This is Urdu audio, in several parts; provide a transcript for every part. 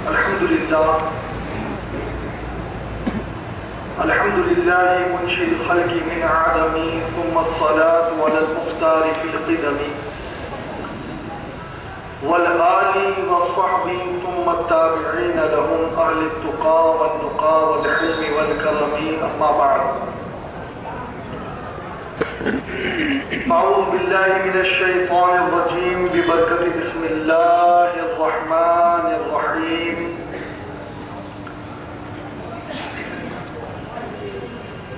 الحمد لله منشئ الخلق من عدم، ثم الصلاة على المختار في القدم، والآل والصحب ثم التابعين لهم أهل التقى والنقى والحلم والكرم، أما بعد. أعوذ بالله من الشيطان الرجيم ببركة بسم الله الرحمن الرحيم.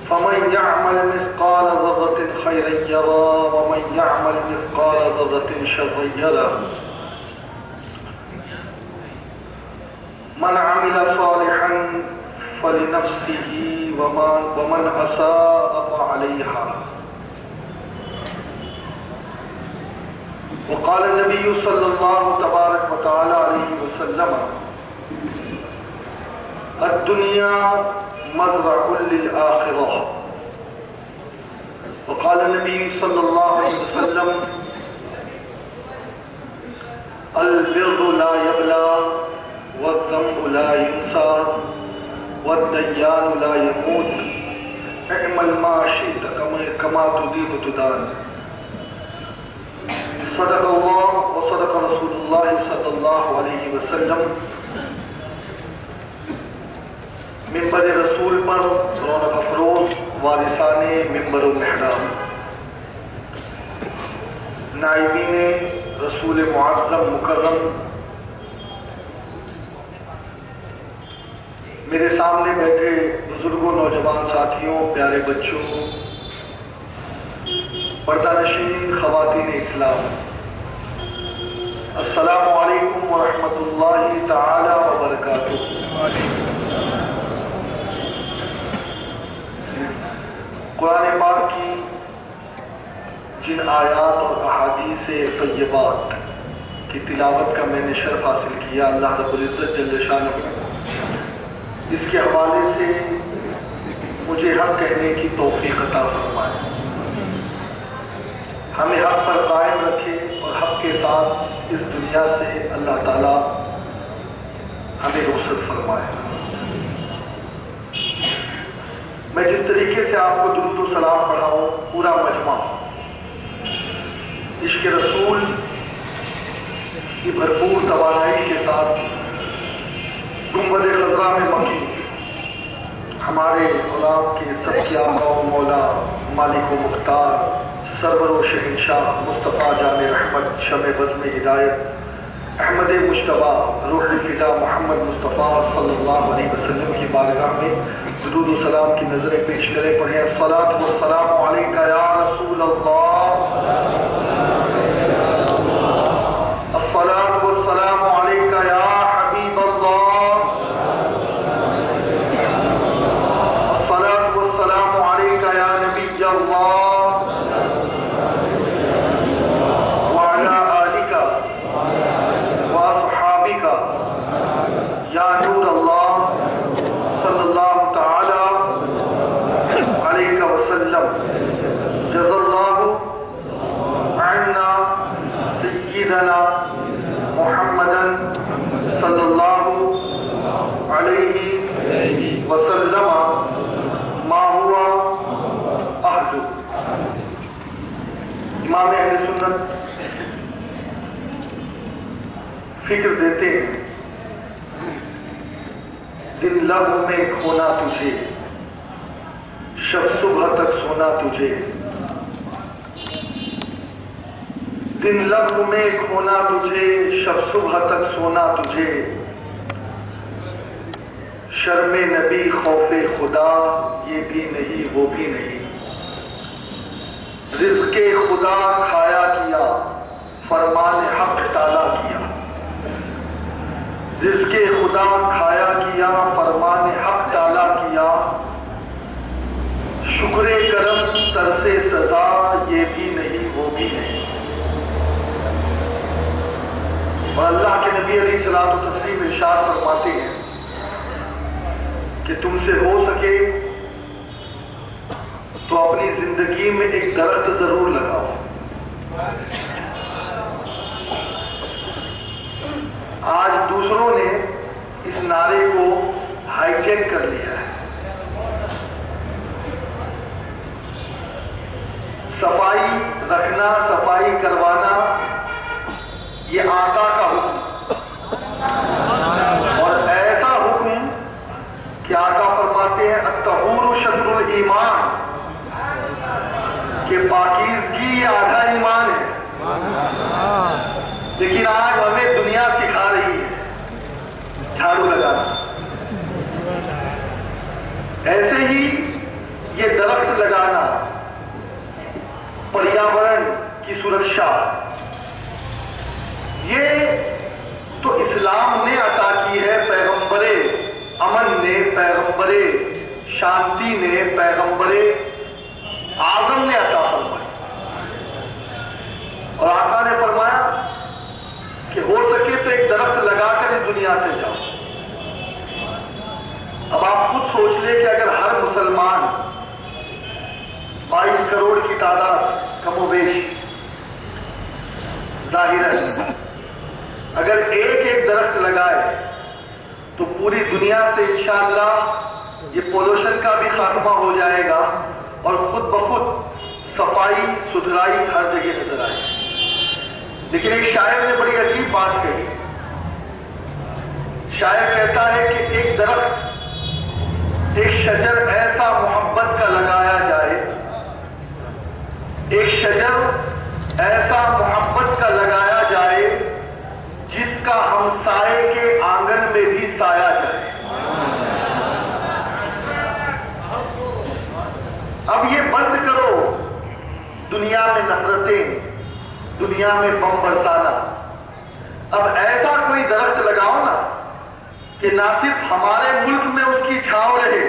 فمن يعمل مثقال ذرة خيرا يرى، ومن يعمل مثقال ذرة شرا يرى. من عمل صالحا فلنفسه ومن أساء فعليها. وقال النبي صلى الله تبارك وتعالى عليه وسلم: الدنيا مزرع للآخرة. وقال النبي صلى الله عليه وسلم: البر لا يبلى، والذنب لا ينسى، والديان لا يموت، اعمل ما شئت كما تدين تدان. صدق الله وصدق رسول الله صلی اللہ علیہ وسلم. ممبر رسول پر رونق افروز وارثان ممبر المحراب، نائبین رسول معظم مکرم، میرے سامنے بیٹھے بزرگوں، نوجوان ساتھیوں، پیارے بچوں، پردہ نشین خواتین اسلام، السلام علیکم ورحمۃ اللہ تعالی وبرکاتہ. قرآن پاک کی جن آیات اور احادیث طیبات کی تلاوت کا میں نے شرف حاصل کیا، اللہ رب العزت جل شانہ اس کے حوالے سے مجھے حق کہنے کی توفیق عطا فرمائے، ہمیں حق پر قائم رکھے اور حق کے ساتھ اس دنیا سے اللہ تعالی ہمیں رخصت فرمائے. میں جس طریقے سے آپ کو درود و سلام پڑھاؤں، پورا مجمع عشق رسول کی بھرپور توانائی کے ساتھ گنبد خضرا میں مکی ہمارے غلام کے سب کے آقا و مولا مالک و مختار سرور و شہنشاہ مصطفیٰ جامع رحمت شمع بزم ہدایت احمد مجتبیٰ روح الفدا محمد مصطفیٰ صلی اللہ علیہ وسلم کی بارگاہ میں درود و سلام کی نظریں پیش کریں. پڑھیں: الصلاۃ والسلام علیک یا رسول اللہ، الصلاۃ والسلام علیک یا حبیب اللہ، الصلاۃ والسلام علیک یا نبی اللہ، یا نور اللہ صلی اللہ تعالی علیہ وسلم. جزا اللہ عنا سیدنا محمدا صلی اللہ علیہ وسلم ما ہوا اہل. امام اہل سنت فکر دیتے ہیں: دن لب میں کھونا تجھے، شب صبح تک سونا تجھے. دن لب میں کھونا تجھے، شب صبح تک سونا تجھے. شرم نبی خوف خدا، یہ بھی نہیں وہ بھی نہیں. رزق خدا کھایا کیا، فرمان حق ٹالا کیا. رزق خدا کھایا کیا، فرمان حق ٹالا کیا. شکر کرم طرز سزا، یہ بھی نہیں وہ بھی نہیں. اور اللہ کے نبی علیہ الصلوۃ والتسلیم ارشاد فرماتے ہیں کہ تم سے ہو سکے تو اپنی زندگی میں ایک درخت ضرور لگاؤ. آج دوسروں نے اس نعرے کو ہائی جیک کر لیا ہے۔ صفائی رکھنا، صفائی کروانا یہ آقا کا حکم، اور ایسا حکم کہ آقا فرماتے ہیں الطہور شطر الایمان، کہ پاکیزگی یہ آدھا ایمان ہے۔ لیکن آج ہمیں دنیا سکھا رہی ہے جھاڑو لگانا۔ ایسے ہی یہ درخت لگانا، پریاورن کی سرکشا، یہ تو اسلام نے عطا کی ہے، پیغمبر امن نے، پیغمبر شانتی نے، پیغمبر اعظم نے عطا فرمائی۔ اور آقا نے فرمایا کہ ہو سکے تو ایک درخت لگا کر اس دنیا سے جاؤ۔ اب آپ خود سوچ لیں کہ اگر ہر مسلمان 22 کروڑ کی تعداد کم و بیش ظاہر ہے، اگر ایک ایک درخت لگائے تو پوری دنیا سے انشاءاللہ یہ پولوشن کا بھی خاتمہ ہو جائے گا، اور خود بخود صفائی ستھرائی ہر جگہ نظر آئے۔ لیکن ایک شاعر نے بڑی عجیب بات کہی۔ شاعر کہتا ہے کہ ایک درخت، ایک شجر ایسا محبت کا لگایا جائے، ایک شجر ایسا محبت کا لگایا جائے جس کا ہمسائے کے آنگن میں بھی سایہ جائے۔ اب یہ بند کرو دنیا میں نفرتیں، دنیا میں بم برسانا۔ اب ایسا کوئی درخت لگاؤ نا کہ نہ صرف ہمارے ملک میں اس کی چھاؤ رہے،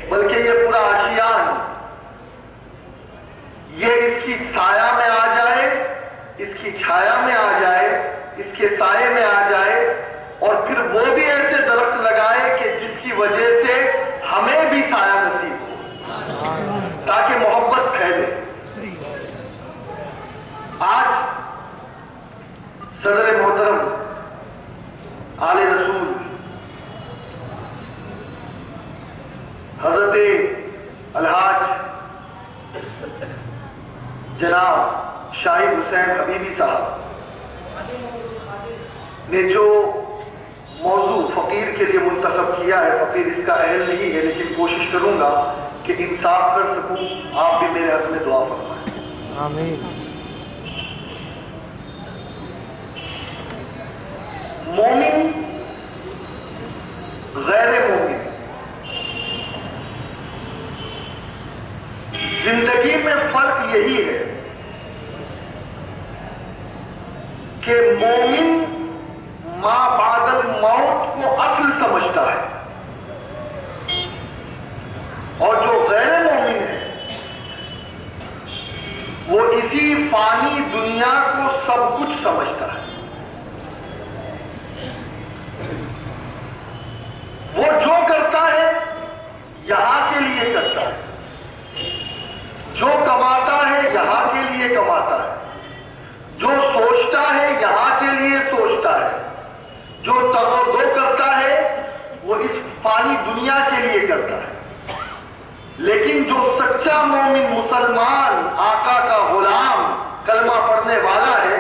بلکہ یہ پورا آشیان یہ اس کی سایہ میں آ جائے، اس کی چھایا میں آ جائے، اس کے سائے میں آ جائے، اور پھر وہ بھی ایسے درخت لگائے کہ جس کی وجہ سے ہمیں بھی سایہ نصیب ہو، تاکہ محبت پھیلے۔ آج صدر محترم آل رسول حضرت الحاج جناب شاہد حسین حبیبی صاحب نے جو موضوع فقیر کے لیے منتخب کیا ہے، فقیر اس کا اہل نہیں ہے، لیکن کوشش کروں گا کہ انصاف کر سکوں۔ آپ بھی میرے حق میں دعا فرمائیں۔ آمین۔ مومن غیر مومن زندگی میں فرق یہی ہے کہ مومن ما بعد الموت کو اصل سمجھتا ہے، اور جو غیر مومن ہے وہ اسی فانی دنیا کو سب کچھ سمجھتا ہے۔ وہ جو کرتا ہے یہاں کے لیے کرتا ہے، جو کماتا ہے یہاں کے لیے کماتا ہے، جو سوچتا ہے یہاں کے لیے سوچتا ہے، جو تغذو کرتا ہے وہ اس فانی دنیا کے لیے کرتا ہے۔ لیکن جو سچا مومن مسلمان آقا کا غلام کلمہ پڑھنے والا ہے،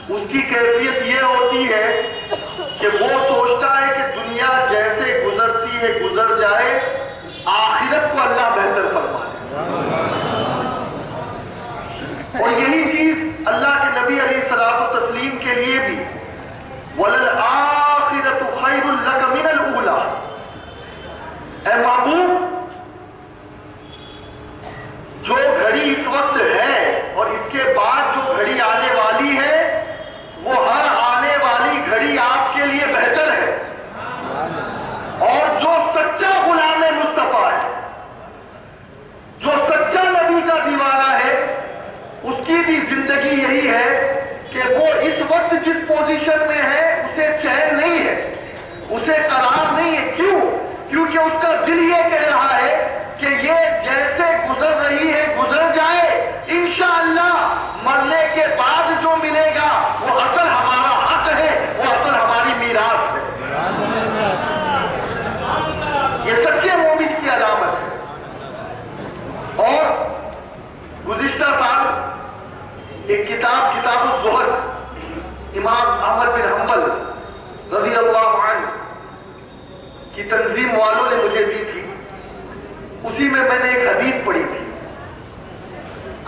اس کی کیفیت یہ ہوتی ہے کہ وہ سوچتا ہے کہ دنیا جیسے گزرتی ہے گزر جائے، آخرت کو اللہ بہتر فرما دے۔ اور یہی چیز اللہ کے نبی علیہ الصلوۃ والتسلیم کے لیے بھی وَلَلْآخِرَةُ خَيْرٌ لَكَ مِنَ الْأُولَىٰ، اے محبوب جو گھڑی اس وقت ہے اور اس کے بعد جو گھڑی آنے والی ہے وہ ہر آنے والی گھڑی آپ کے لیے بہتر ہے۔ اور جو سچا غلام مصطفیٰ ہے، جو سچا نبی کا دیوانہ ہے، اس کی بھی زندگی یہی ہے کہ وہ اس وقت جس پوزیشن میں ہے اسے چین نہیں ہے، اسے قرار نہیں ہے۔ کیوں؟ کیونکہ اس کا دل یہ کہہ رہا ہے کہ یہ جیسے گزر رہی ہے گزر جائے، انشاءاللہ مرنے کے بعد جو ملے گا وہ اصل ہمارا حق ہے، وہ اصل ہماری میراث ہے۔ اسی میں نے ایک حدیث پڑھی تھی.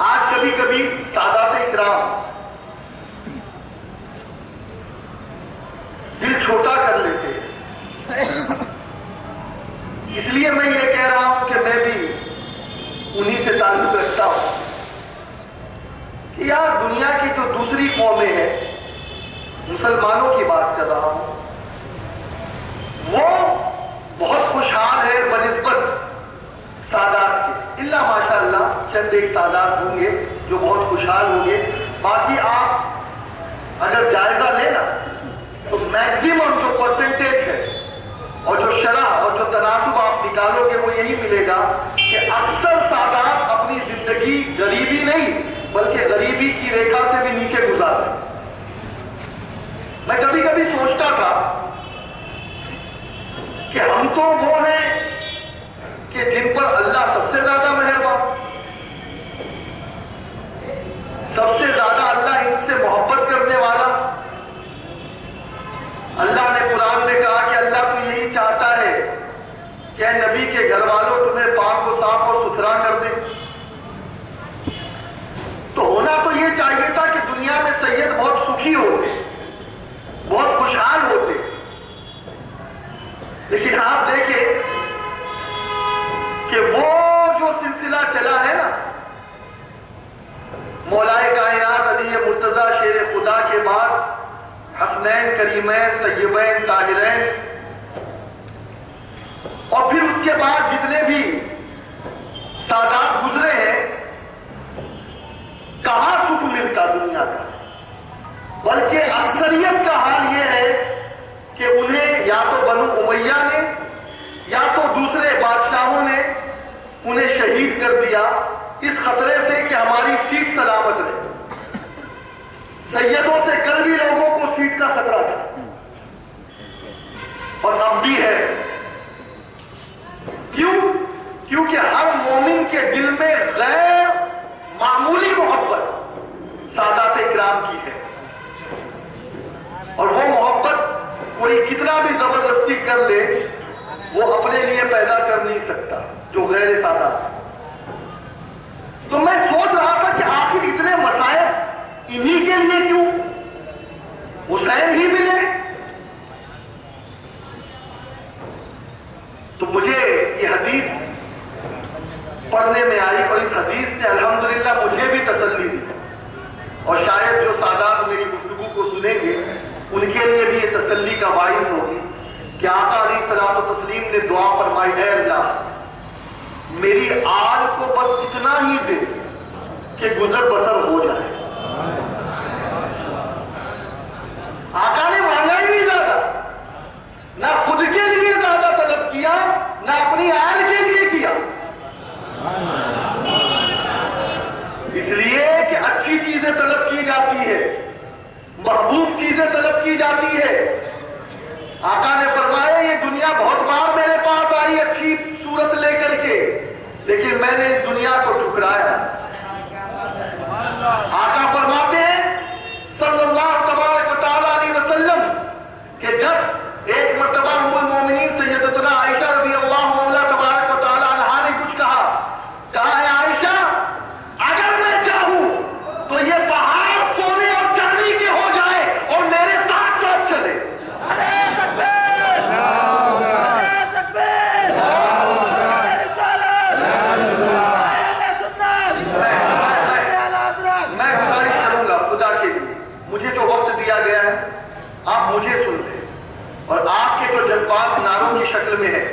آج کبھی کبھی سادات اکرام دل چھوٹا کر لیتے ہیں. اس لیے میں یہ کہہ رہا ہوں کہ میں بھی انہی سے تعلق رکھتا ہوں کہ یار دنیا کی جو دوسری قومیں ہیں، مسلمانوں کی بات کر رہا ہوں، وہ بہت خوشحال ہے بنسبت سادات کے. اللہ ماشاء اللہ چند ایک سادات ہوں گے جو بہت خوشحال ہوں گے. باقی آپ اگر جائزہ لینا تو میکسیمم جو پرسنٹیج ہے اور جو شرح اور جو تناسب آپ نکالو گے وہ یہی ملے گا کہ اکثر سادات اپنی زندگی غریبی نہیں بلکہ غریبی کی ریکھا سے بھی نیچے گزارتے. میں کبھی کبھی سوچتا تھا کہ ہم تو وہ ہیں کہ جن پر اللہ سب سے زیادہ مہربان، سب سے زیادہ اللہ ان سے محبت کرنے والا. اللہ نے قرآن میں کہا کہ اللہ تو یہی چاہتا ہے کہ اے نبی کے گھر والوں تمہیں پاک و صاف اور ستھرا کر دے. تو ہونا تو یہ چاہیے تھا کہ دنیا میں سید بہت سکھی ہوتے، بہت خوشحال ہوتے. لیکن آپ دیکھیں کہ وہ جو سلسلہ چلا ہے نا، مولائے کائنات علی مرتضیٰ شیر خدا کے بعد حسنین کریمین طیبین طاہرین، اور پھر اس کے بعد جتنے بھی سادات گزرے ہیں، کہاں سکھ ملتا دنیا کا. بلکہ اکثریت کا حال یہ ہے کہ انہیں یا تو بنو امیہ نے یا تو دوسرے بادشاہوں نے انہیں شہید کر دیا اس خطرے سے کہ ہماری سیٹ سلامت رہے. سیدوں سے کل بھی لوگوں کو سیٹ کا خطرہ تھا اور اب بھی ہے. کیونکہ ہر مومن کے دل میں غیر معمولی محبت سادات اکرام کی ہے، اور وہ محبت کوئی کتنا بھی زبردستی کر لے وہ اپنے لیے پیدا کر نہیں سکتا جو غیر سادات. تو میں سوچ رہا تھا کہ آخر اتنے مسائل انہی کے لیے کیوں حسین ہی ملے. تو مجھے یہ حدیث پڑھنے میں آئی اور اس حدیث نے الحمدللہ مجھے بھی تسلی دی، اور شاید جو سادات میری گفتگو کو سنیں گے ان کے لیے بھی یہ تسلی کا باعث ہوگی کہ آقا علیہ الصلوۃ والتسلیم نے دعا فرمائی، اے اللہ میری آل کو بس اتنا ہی دے کہ گزر بسر ہو جائے. آقا نے مانگا ہی نہیں زیادہ، نہ خود کے لیے زیادہ طلب کیا نہ اپنی آل کے لیے کیا، اس لیے کہ اچھی چیزیں طلب کی جاتی ہے، محبوب چیزیں طلب کی جاتی ہے. آقا نے فرمایا یہ دنیا بہت بار میرے پاس آئی اچھی صورت لے کر کے، لیکن میں نے اس دنیا کو ٹھکرایا. آقا فرماتے ہیں صلی اللہ تبارک و تعالی علیہ وسلم کہ جب ایک مرتبہ ام المومنین سیدتنا عائشہ رضی اللہ مولا تبارک و تعالی عنہا نے کچھ کہا اے عائشہ اگر میں چاہوں تو یہ پہاڑ سونے اور چاندی کے ہو جائے اور میرے ساتھ ساتھ چلے. مجھے جو وقت دیا گیا ہے آپ مجھے سن لیں، اور آپ کے جو جذبات نعروں کی شکل میں ہے،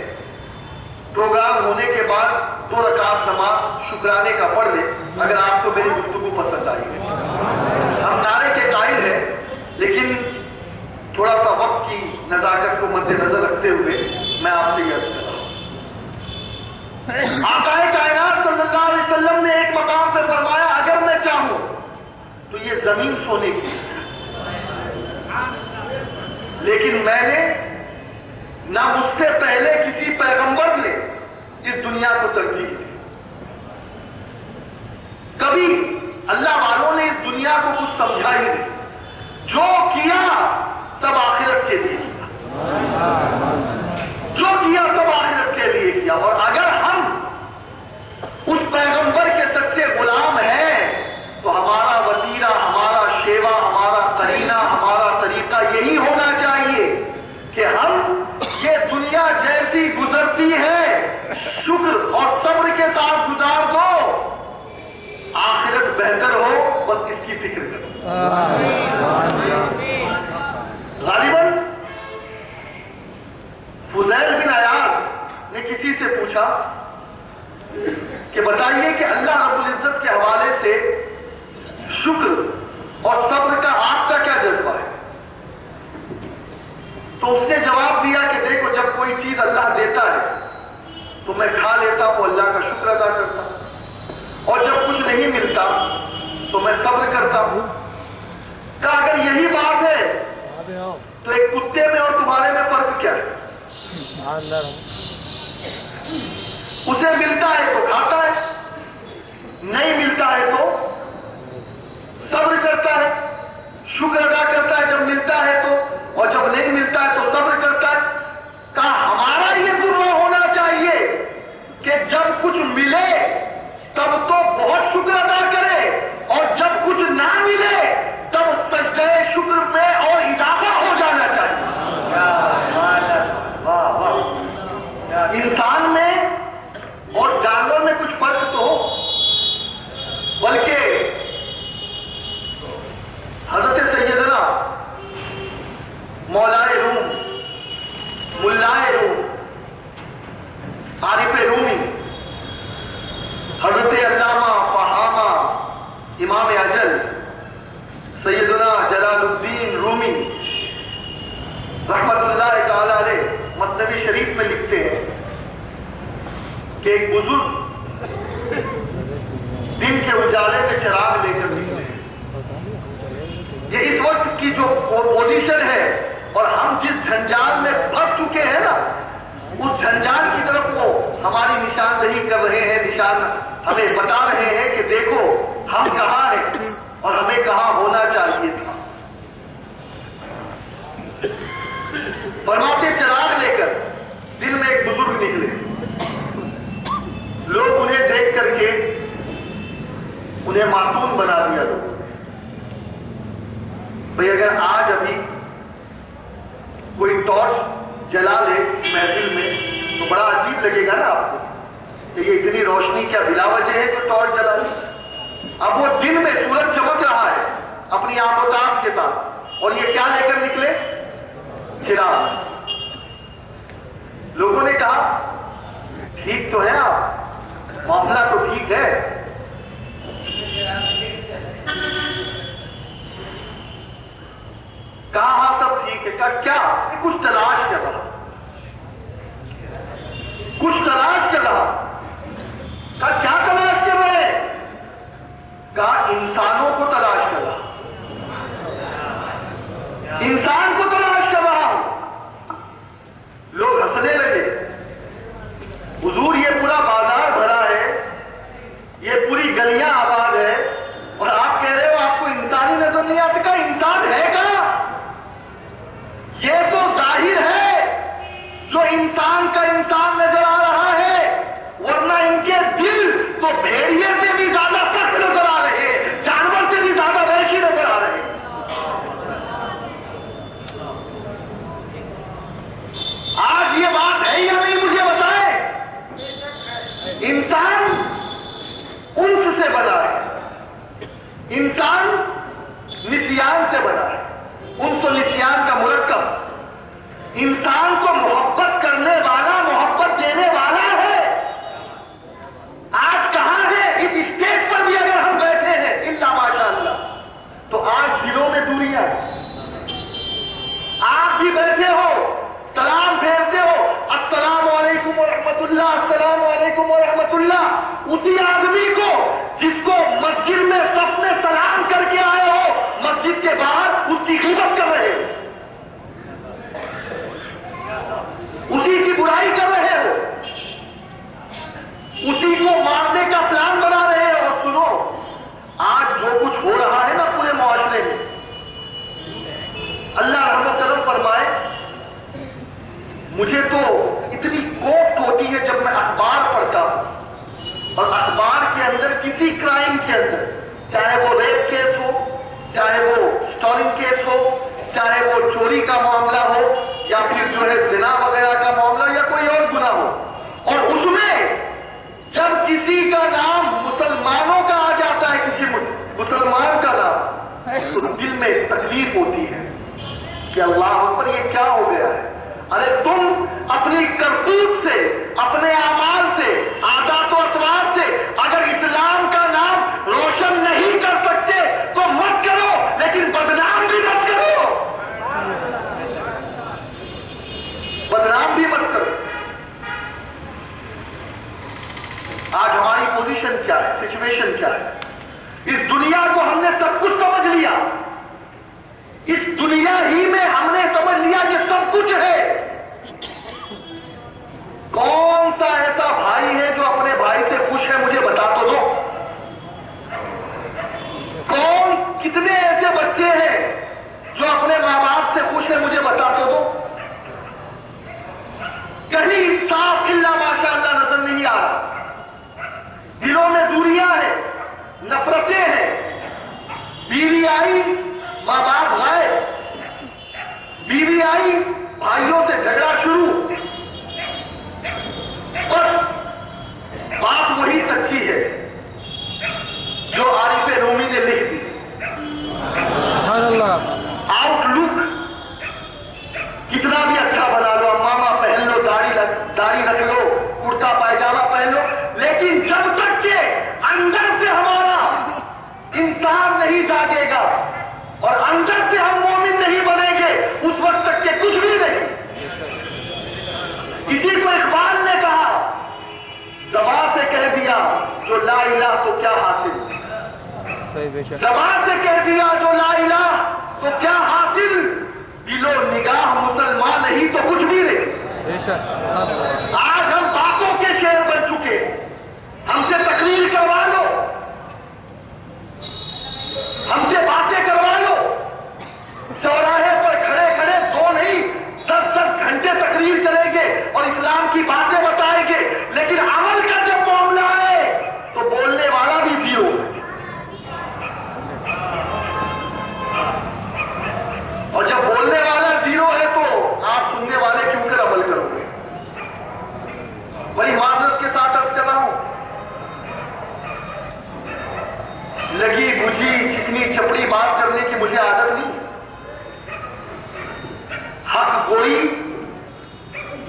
پروگرام ہونے کے بعد 2 رکعت نماز شکرانے کا پڑھ لیں اگر آپ کو میری گفتگو پسند آئی ہے. ہم نعرے کے قائل ہیں لیکن تھوڑا سا وقت کی نزاکت کو مد نظر رکھتے ہوئے میں آپ سے یہ عرض کر رہا ہوں. آقا کائنات صلی اللہ علیہ وسلم نے ایک مقام پہ فرمایا اگر میں چاہوں تو یہ زمین سونے کی، لیکن میں نے نہ مجھ سے پہلے کسی پیغمبر نے اس دنیا کو ترجیح دی. کبھی اللہ والوں نے اس دنیا کو کچھ سمجھا ہی نہیں، جو کیا سب آخرت کے لیے کیا، جو کیا سب آخرت کے لیے کیا. اور اگر ہم غالباً فضیل بن عیاض نے کسی سے پوچھا کہ بتائیے کہ اللہ رب العزت کے حوالے سے شکر اور صبر کا آپ کا کیا جذبہ ہے؟ تو اس نے جواب دیا کہ دیکھو، جب کوئی چیز اللہ دیتا ہے تو میں کھا لیتا ہوں، اللہ کا شکر ادا کرتا ہوں، اور جب کچھ نہیں ملتا تو میں صبر کرتا ہوں۔ کہ اگر یہی بات ہے تو ایک کتے میں اور تمہارے میں فرق کیا ہے؟ اسے ملتا ہے تو کھاتا ہے، نہیں ملتا ہے تو صبر کرتا ہے، شکر ادا کرتا ہے جب ملتا ہے تو، اور جب نہیں ملتا ہے تو صبر کرتا ہے۔ کہا ہمارا یہ ضرور ہونا چاہیے کہ جب کچھ ملے تب تو بہت شکر ادا کرے، اور جب کچھ نہ ملے تب سجدہ شکر میں اور اضافہ ہو جانا چاہیے۔ انسان میں اور جانور میں کچھ فرق تو ہو، بلکہ حضرت سیدنا مولائے روم، ملائے روم، عارف رومی، حضرت علامہ فہامہ امام اجل سیدنا جلال الدین رومی رحمت اللہ تعالی علیہ مثنوی شریف میں لکھتے ہیں کہ ایک بزرگ دن کے اجالے میں چراغ لے کر نکلے۔ یہ اس وقت کی جو پوزیشن ہے اور ہم جس جھنجال میں پھنس چکے ہیں نا، اس جھنجال کی طرف وہ ہماری نشاندہی کر رہے ہیں، نشان ہمیں بتا رہے ہیں کہ دیکھو ہم کہاں ہیں اور ہمیں کہاں ہونا چاہیے تھا۔ فرماتے چراغ لے کر دن میں ایک بزرگ نکلے، لوگ انہیں دیکھ کر کے انہیں معصوم بنا دیا۔ لوگ بھئی اگر آج ابھی کوئی ٹارچ جلا لے اس محفل میں تو بڑا عجیب لگے گا نا آپ کو کہ یہ اتنی روشنی کیا بلا وجہ ہے جو ٹارچ جلا لی؟ اب وہ دن میں سورج چمک رہا ہے اپنی آب و تاب کے ساتھ، اور یہ کیا لے کر نکلے؟ چراغ۔ لوگوں نے کہا ٹھیک تو ہے آپ، معاملہ تو ٹھیک ہے، کہا ہاں سب ٹھیک ہے۔ کہا کیا؟ کچھ تلاش کر رہا، کچھ تلاش کر رہا۔ کہا کیا تلاش کر رہے؟ کہا انسانوں کو تلاش کر رہا، انسان کو تلاش کر رہا ہوں۔ لوگ ہنسنے لگے، حضور یہ پورا بازار بھرا ہے، یہ پوری گلیاں آباد ہے، اور آپ کہہ رہے ہو آپ کو انسانی نظر نہیں آتا؟ کہا انسان ہے کہاں؟ یہ تو ظاہر ہے جو انسان کا انسان نظر آ رہا ہے، ورنہ ان کے دل تو بھیڑیے سے بھی زیادہ سخت نظر آ رہے ہیں، جانور سے بھی زیادہ وحشی نظر آ رہے ہیں۔ آج یہ بات ہے یا نہیں مجھے بتائیں؟ انسان انس سے بنا ہے، انسان نسیان سے بنا ہے، انس و نسیان کا مرکب۔ انسان کو محبت کرنے والا محبت دینے والا ہے۔ آج کہاں ہے؟ اس اسٹیج پر بھی اگر ہم بیٹھے ہیں الا ماشاء اللہ تو آج دلوں میں دوریاں ہیں۔ آپ بھی بیٹھے ہو، سلام پھیرتے ہو، السلام علیکم ورحمۃ اللہ، السلام علیکم ورحمۃ اللہ۔ اسی آدمی کو جس کو مسجد میں صف میں سلام کر کے آئے ہو، مسجد کے باہر اس کی غیبت کر رہے ہو، اسی کی برائی کر رہے ہو، اسی کو مارنے کا پلان بنا رہے ہو۔ اور سنو، آج جو کچھ ہو رہا ہے نا پورے معاشرے میں، اللہ رحمت کرم فرمائے، مجھے تو اتنی کوفت ہوتی ہے جب میں اخبار پڑھتا ہوں، اور اخبار کے اندر کسی کرائم کے اندر، چاہے وہ ریپ کیس ہو، چاہے وہ اسٹالنگ کیس ہو، چاہے وہ چوری کا معاملہ ہو، یا پھر جو ہے زنا وغیرہ کا معاملہ، یا کوئی اور گناہ ہو، اور اس میں جب کسی کا نام مسلمانوں کا آ جاتا ہے، کسی مسلمان کا نام، تو دل میں تکلیف ہوتی ہے کہ اللہ اکبر یہ کیا ہو گیا ہے. ارے تم اپنی کرتوت سے، اپنے اعمال سے، عادات و اطوار سے اگر اسلام کا نام روشن نہیں کر سکتے تو مت کرو، لیکن بدنام بھی مت کرو، بدنام بھی مت کرو. آج ہماری پوزیشن کیا ہے، سچویشن کیا ہے؟ اس دنیا کو ہم نے سب کچھ سمجھ لیا، اس دنیا ہی میں ہم نے سمجھ لیا کہ سب کچھ ہے. کون سا ایسا بھائی ہے جو اپنے بھائی سے خوش ہے؟ مجھے بتا تو دو. کتنے ایسے بچے ہیں جو اپنے ماں باپ سے خوش ہے؟ مجھے بتا تو دو. کہیں انصاف الا ماشاء اللہ نظر نہیں آ رہا. دلوں میں دوریاں ہیں، نفرتیں ہیں. بیوی آئی ماں باپ غائب، بیوی آئی بھائیوں سے جھگڑا شروع. بس بات وہی سچی ہے جو عارف رومی نے لکھ دی. آؤٹ لک کتنا بھی اچھا بنا لو، امامہ پہن لو، داڑھی رکھ لو، کرتا پائجامہ پہن لو، لیکن جب تک کہ اندر سے ہمارا انسان نہیں جاگے گا اور اندر سے ہم مومن نہیں بنیں گے، اس وقت تک کہ کچھ بھی نہیں. کسی کو اقبال نے کہا زبان سے کہہ دیا جو لا الہ تو کیا حاصل، زبان سے کہہ دیا جو لا الہ تو کیا حاصل، دل و نگاہ مسلمان نہیں تو کچھ بھی نہیں. آج ہم باتوں کے شعر بن چکے. ہم سے تقریر کروا لو، ہم سے باتیں کروا لو، چوراہے پر کھڑے کھڑے 2 نہیں 10 گھنٹے تقریر کریں گے اور اسلام کی باتیں بتائیں گے، لیکن عمل کا جب معاملہ ہے تو بولنے والا بھی زیرو. اور جب بولنے والا زیرو ہے تو آپ سننے والے کیوں کر عمل کرو گے؟ بڑی معذرت کے ساتھ عرض کر رہا ہوں، لگی بجھی چکنی چپڑی بات کرنے کی مجھے عادت نہیں. حق گوئی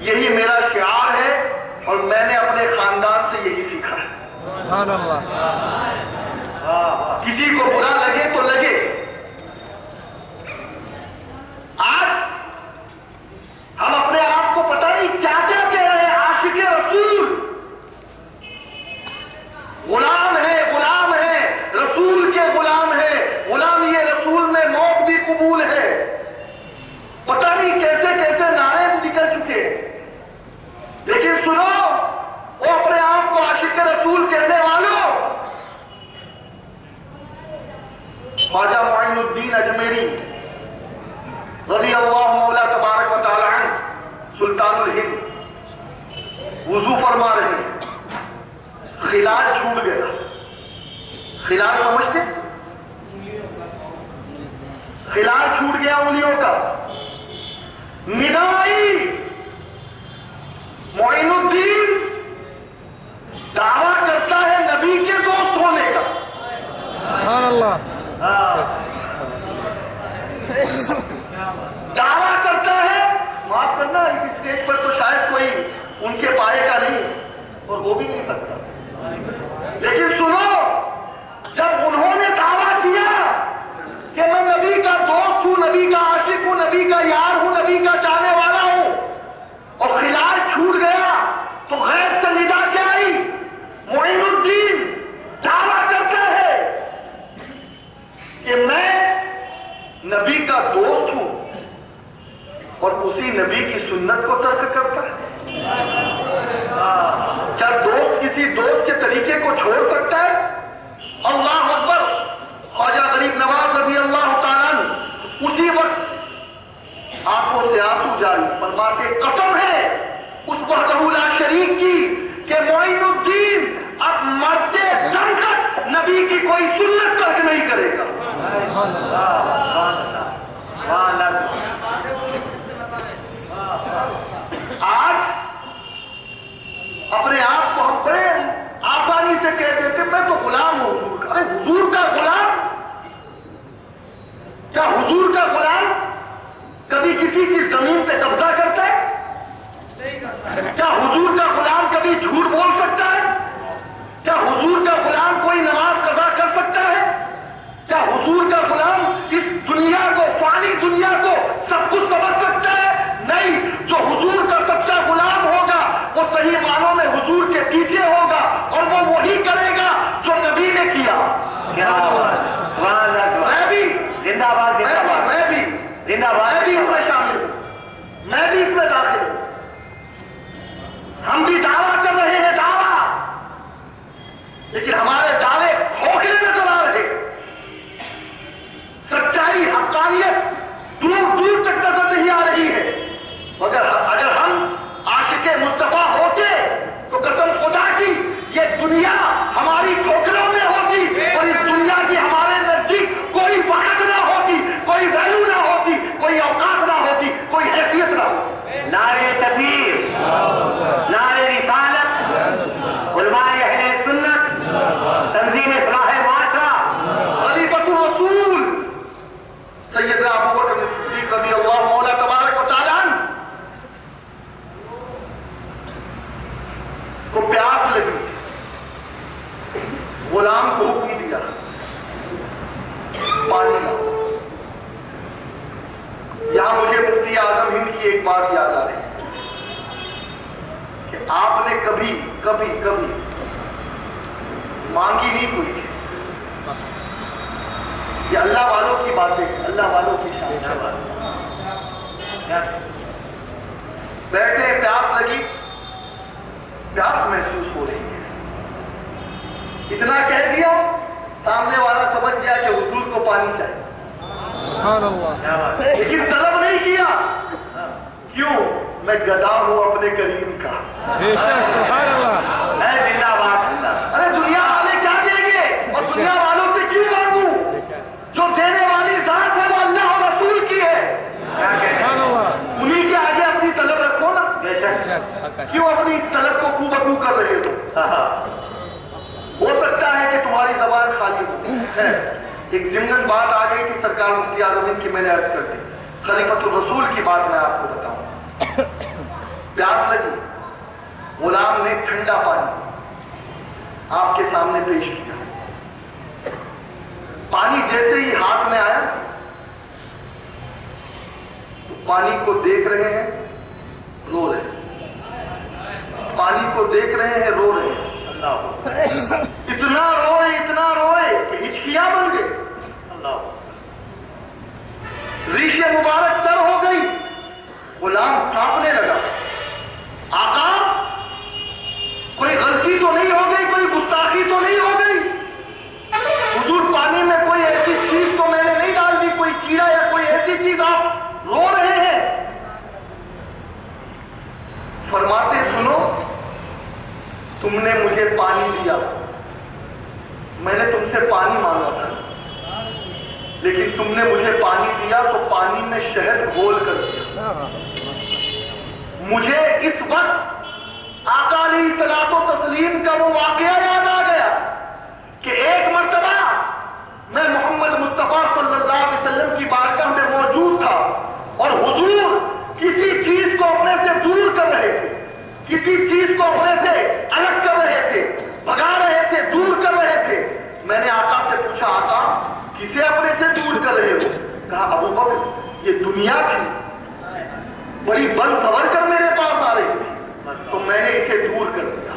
یہی میرا شعار ہے اور میں نے اپنے خاندان سے یہی سیکھا ہے. کسی کو برا لگے تو لگے. آج ہم اپنے آپ کو پتہ نہیں کیا کیا کہہ رہے ہیں. عاشق رسول غلام ہے، رسول کے غلام ہے. غلامی رسول میں موت بھی قبول ہے. پتہ نہیں کیسے کیسے نعرے نکل چکے. لیکن سنو، وہ اپنے آپ کو عاشق رسول کہنے والوں، خواجہ معین الدین اجمیری رضی اللہ مولا تبارک و تعالی عنہ سلطان الہند وضو فرما رہے ہیں. خلال چھوٹ گیا. خلال سمجھتے؟ خلال چھوٹ گیا انگلیوں کا. ندا آئی، معین الدین دعویٰ کرتا ہے نبی کے دوست ہونے کا. سبحان اللہ. دعویٰ کرتا ہے، معاف کرنا اس اسٹیج پر تو شاید کوئی ان کے پائے کا نہیں اور ہو بھی نہیں سکتا، لیکن سنو، جب انہوں نے دعویٰ کیا کہ میں نبی کا دوست ہوں، نبی کا عاشق ہوں، نبی کا یار ہوں، نبی کا چاہنے والا ہوں، اور خلال چھوٹ گیا تو غیب سے ندا کیا آئی؟ معین الدین دعویٰ کرتا ہے کہ میں نبی کا دوست ہوں اور اسی نبی کی سنت کو ترک کرتا ہے. کیا دوست کسی دوست کے طریقے کو چھوڑ سکتا ہے؟ اللہ اکبر. خواجہ غریب نواز رضی اللہ تعالیٰ عنہ اسی وقت آنکھوں سے آنسو جاری فرماتے قسم ہے اس وحدہ لا شریک کی کہ معین الدین اب مرتے دم تک نبی کی کوئی سنت ترک نہیں کرے گا. آج اپنے آپ کو ہم بڑے آسانی سے کہتے تھے میں تو غلام ہوں حضور کا. ارے حضور کا غلام حضور کا غلام اس دنیا کو، فانی دنیا کو سب کچھ سمجھ سکتا ہے؟ نہیں. جو حضور کا سچا غلام ہوگا وہ صحیح معنوں میں حضور کے پیچھے ہوگا اور وہ وہی کرے گا جو نبی نے کیا. میں بھی زندہ باد، میں بھی اس میں شامل ہوں، میں بھی اس میں داخل ہوں. ہم بھی دعویٰ کر رہے ہیں، دعویٰ، لیکن ہمارے دعوے کھوکھلے نظر آ رہے. سچائی، حقانیت دور دور تک نظر نہیں آ رہی ہے. مگر اگر ہم عاشق مصطفیٰ ہوتے تو قسم خدا کی یہ دنیا ہماری ٹھوکروں میں ہوتی اور اس دنیا کی ہمارے نزدیک کوئی وقت نہ ہوتی، کوئی ویلو نہ ہوتی، کوئی اوقات نہ ہوتی، کوئی حیثیت نہ ہوتی. نعرے تکبیر، نعرے رسالت، علماء اہل سنت، تنظیم اصلاح معاشرہ، خلیفۃ الرسول سیدنا ابو بکر صدیق رضی اللہ مولا تبارک و تعالیٰ عنہ کو پیاس لگی، غلام کو حکم دیا پانی لاؤ. یہاں مجھے مفتی اعظم ہند کی ایک بات یاد آ رہی ہے کہ آپ نے کبھی کبھی کبھی مانگی نہیں کوئی چیز. یہ اللہ والوں کی باتیں، اللہ والوں کی شان. بیٹھے، پیاس لگی، پیاس محسوس ہو رہی ہے، اتنا کہہ دیا، سامنے والا سمجھ گیا کہ حضور کو پانی چاہیے، لیکن طلب نہیں کیا. کیوں؟ میں گدا ہوں اپنے کریم کا. سبحان اللہ، میں زندہ باد. ارے دنیا والے کیا دیں گے اور دنیا والوں سے کیوں مانگوں؟ جو دینے والی ذات ہے وہ اللہ اور رسول کی ہے. انہیں کے آگے اپنی طلب رکھو نا. کیوں اپنی طلب کو کو بکو کر رہے ہو سکتا ہے کہ تمہاری زبان خالی ہو. ایک ضمن بات آ گئی کہ سرکار مفتی اعظم ہند کی میں نے عرض کر دی. خلیفۃ الرسول کی بات میں آپ کو بتاؤں. پیاس لگی، غلام نے ٹھنڈا پانی آپ کے سامنے پیش کیا. پانی جیسے ہی ہاتھ میں آیا تو پانی کو دیکھ رہے ہیں، رو رہے ہیں. پانی کو دیکھ رہے ہیں، رو رہے ہیں. اتنا روئے کہ ہچکیاں بن گئے. ریش مبارک تر ہو گئی. غلام کانپنے لگا. آقا کوئی غلطی تو نہیں ہو گئی، کوئی گستاخی تو نہیں ہو گئی؟ حضور پانی میں کوئی ایسی چیز تو میں نے نہیں ڈال دی، کوئی کیڑا یا کوئی ایسی چیز؟ آپ رو رہے ہیں. فرماتے سنو، تم نے مجھے پانی دیا، میں نے تم سے پانی مانگا تھا، لیکن تم نے مجھے پانی دیا تو پانی میں شہد گھول کر دیا. مجھے اس وقت آقا علیہ الصلوۃ والتسلیم کا وہ واقعہ یاد آ گیا کہ ایک مرتبہ میں محمد مصطفیٰ صلی اللہ علیہ وسلم کی بارگاہ میں موجود تھا اور حضور کسی چیز کو اپنے سے دور کر رہے تھے، کسی چیز کو اپنے سے الگ کر رہے تھے، بھگا رہے تھے، دور کر رہے تھے. میں نے آقا سے پوچھا، آقا کسے اپنے سے دور کر رہے ہو؟ کہا ابو بکر، یہ دنیا تھی، بڑی بل سور کر میرے پاس آ رہی تھی تو میں نے اسے دور کر دیا.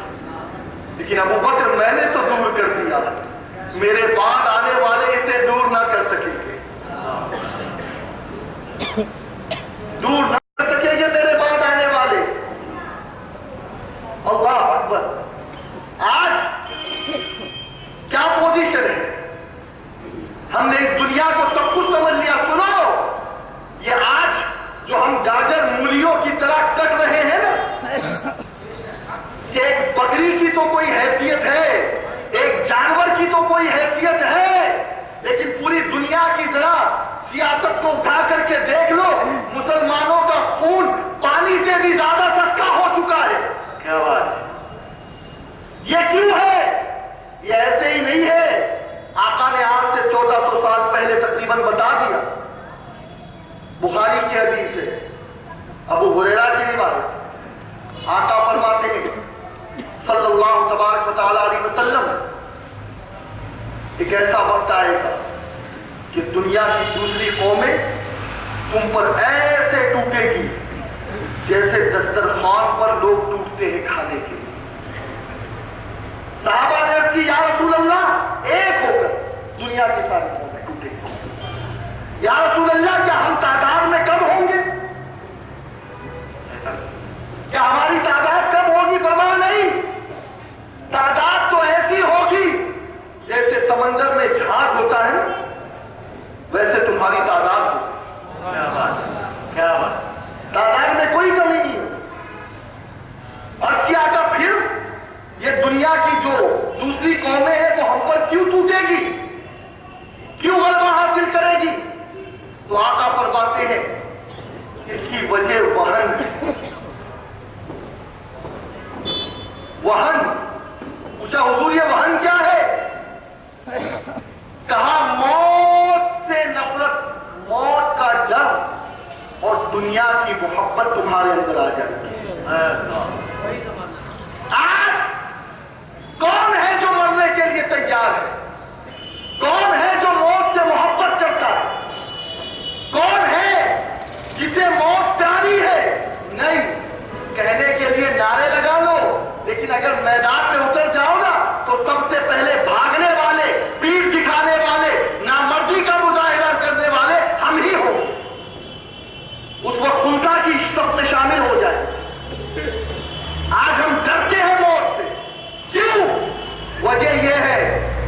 لیکن ابو بکر میں نے تو دور کر دیا، میرے بعد آنے والے اسے دور نہ کر سکیں گے، دور نہ کر سکیں گے میرے بعد آنے والے. اللہ اکبر. آج کیا پوزیشن ہے؟ ہم نے اس دنیا کو سب کچھ سمجھ لیا. سنو، یہ آج جو ہم گاجر مولیوں کی طرح کٹ رہے ہیں نا، کہ ایک بکری کی تو کوئی حیثیت ہے، ایک جانور کی تو کوئی حیثیت ہے، لیکن پوری دنیا کی ذرا سیاست کو اٹھا کر کے دیکھ لو، مسلمانوں کا خون پانی سے بھی زیادہ سستا ہو چکا ہے. کیا بات؟ یہ کیوں ہے؟ یہ ایسے ہی نہیں ہے. آقا نے آج سے 1400 سال پہلے تقریباً بتا دیا. بخاری کی حدیث ہے، ابو ہریرہ کی روایت. آقا فرماتے ہیں صلی اللہ تبارک و تعالی علیہ وسلم، ایک ایسا وقت آئے گا کہ دنیا کی دوسری قومیں تم پر ایسے ٹوٹے گی جیسے دسترخوان پر لوگ ٹوٹتے ہیں کھانے کے. صحابہ نے عرض کی یا رسول اللہ ایک ہو کر دنیا کی ساری قومیں ٹوٹے گی. یا رسول اللہ کیا ہم تعداد میں کم ہوں گے؟ کیا ہماری تعداد کم ہوگی؟ پرواہ نہیں، تعداد تو ایسی ہوگی جیسے سمندر میں جھاگ ہوتا ہے ویسے تمہاری تعداد ہوگی. کیا بات، تعداد میں کوئی کمی نہیں ہے. عرض کیا تھا پھر یہ دنیا کی جو دوسری قومیں ہیں وہ ہم پر کیوں ٹوٹے گی، کیوں غلبہ حاصل کرے گی؟ تو آقا فرماتے ہیں اس کی وجہ وہن ہے. وہن پوچھا حضور یہ وہن کیا ہے؟ کہا موت سے نفرت، موت کا ڈر اور دنیا کی محبت تمہارے اندر آ جائے. آج کون ہے جو مرنے کے لیے تیار ہے؟ کون ہے جو موت سے محبت کرتا ہے؟ کون ہے جسے موت پیاری ہے؟ نہیں، کہنے کے لیے نعرے لگا لو لیکن اگر میدان میں اتر جاؤ نا تو سب سے پہلے بھاگنے والے، پیٹھ دکھانے والے، نامردی کا مظاہرہ کرنے والے ہم ہی ہوں. اس وقت خنثی کی صف میں شامل ہو جائے. آج ہم ڈرتے ہیں موت سے. کیوں؟ وجہ یہ ہے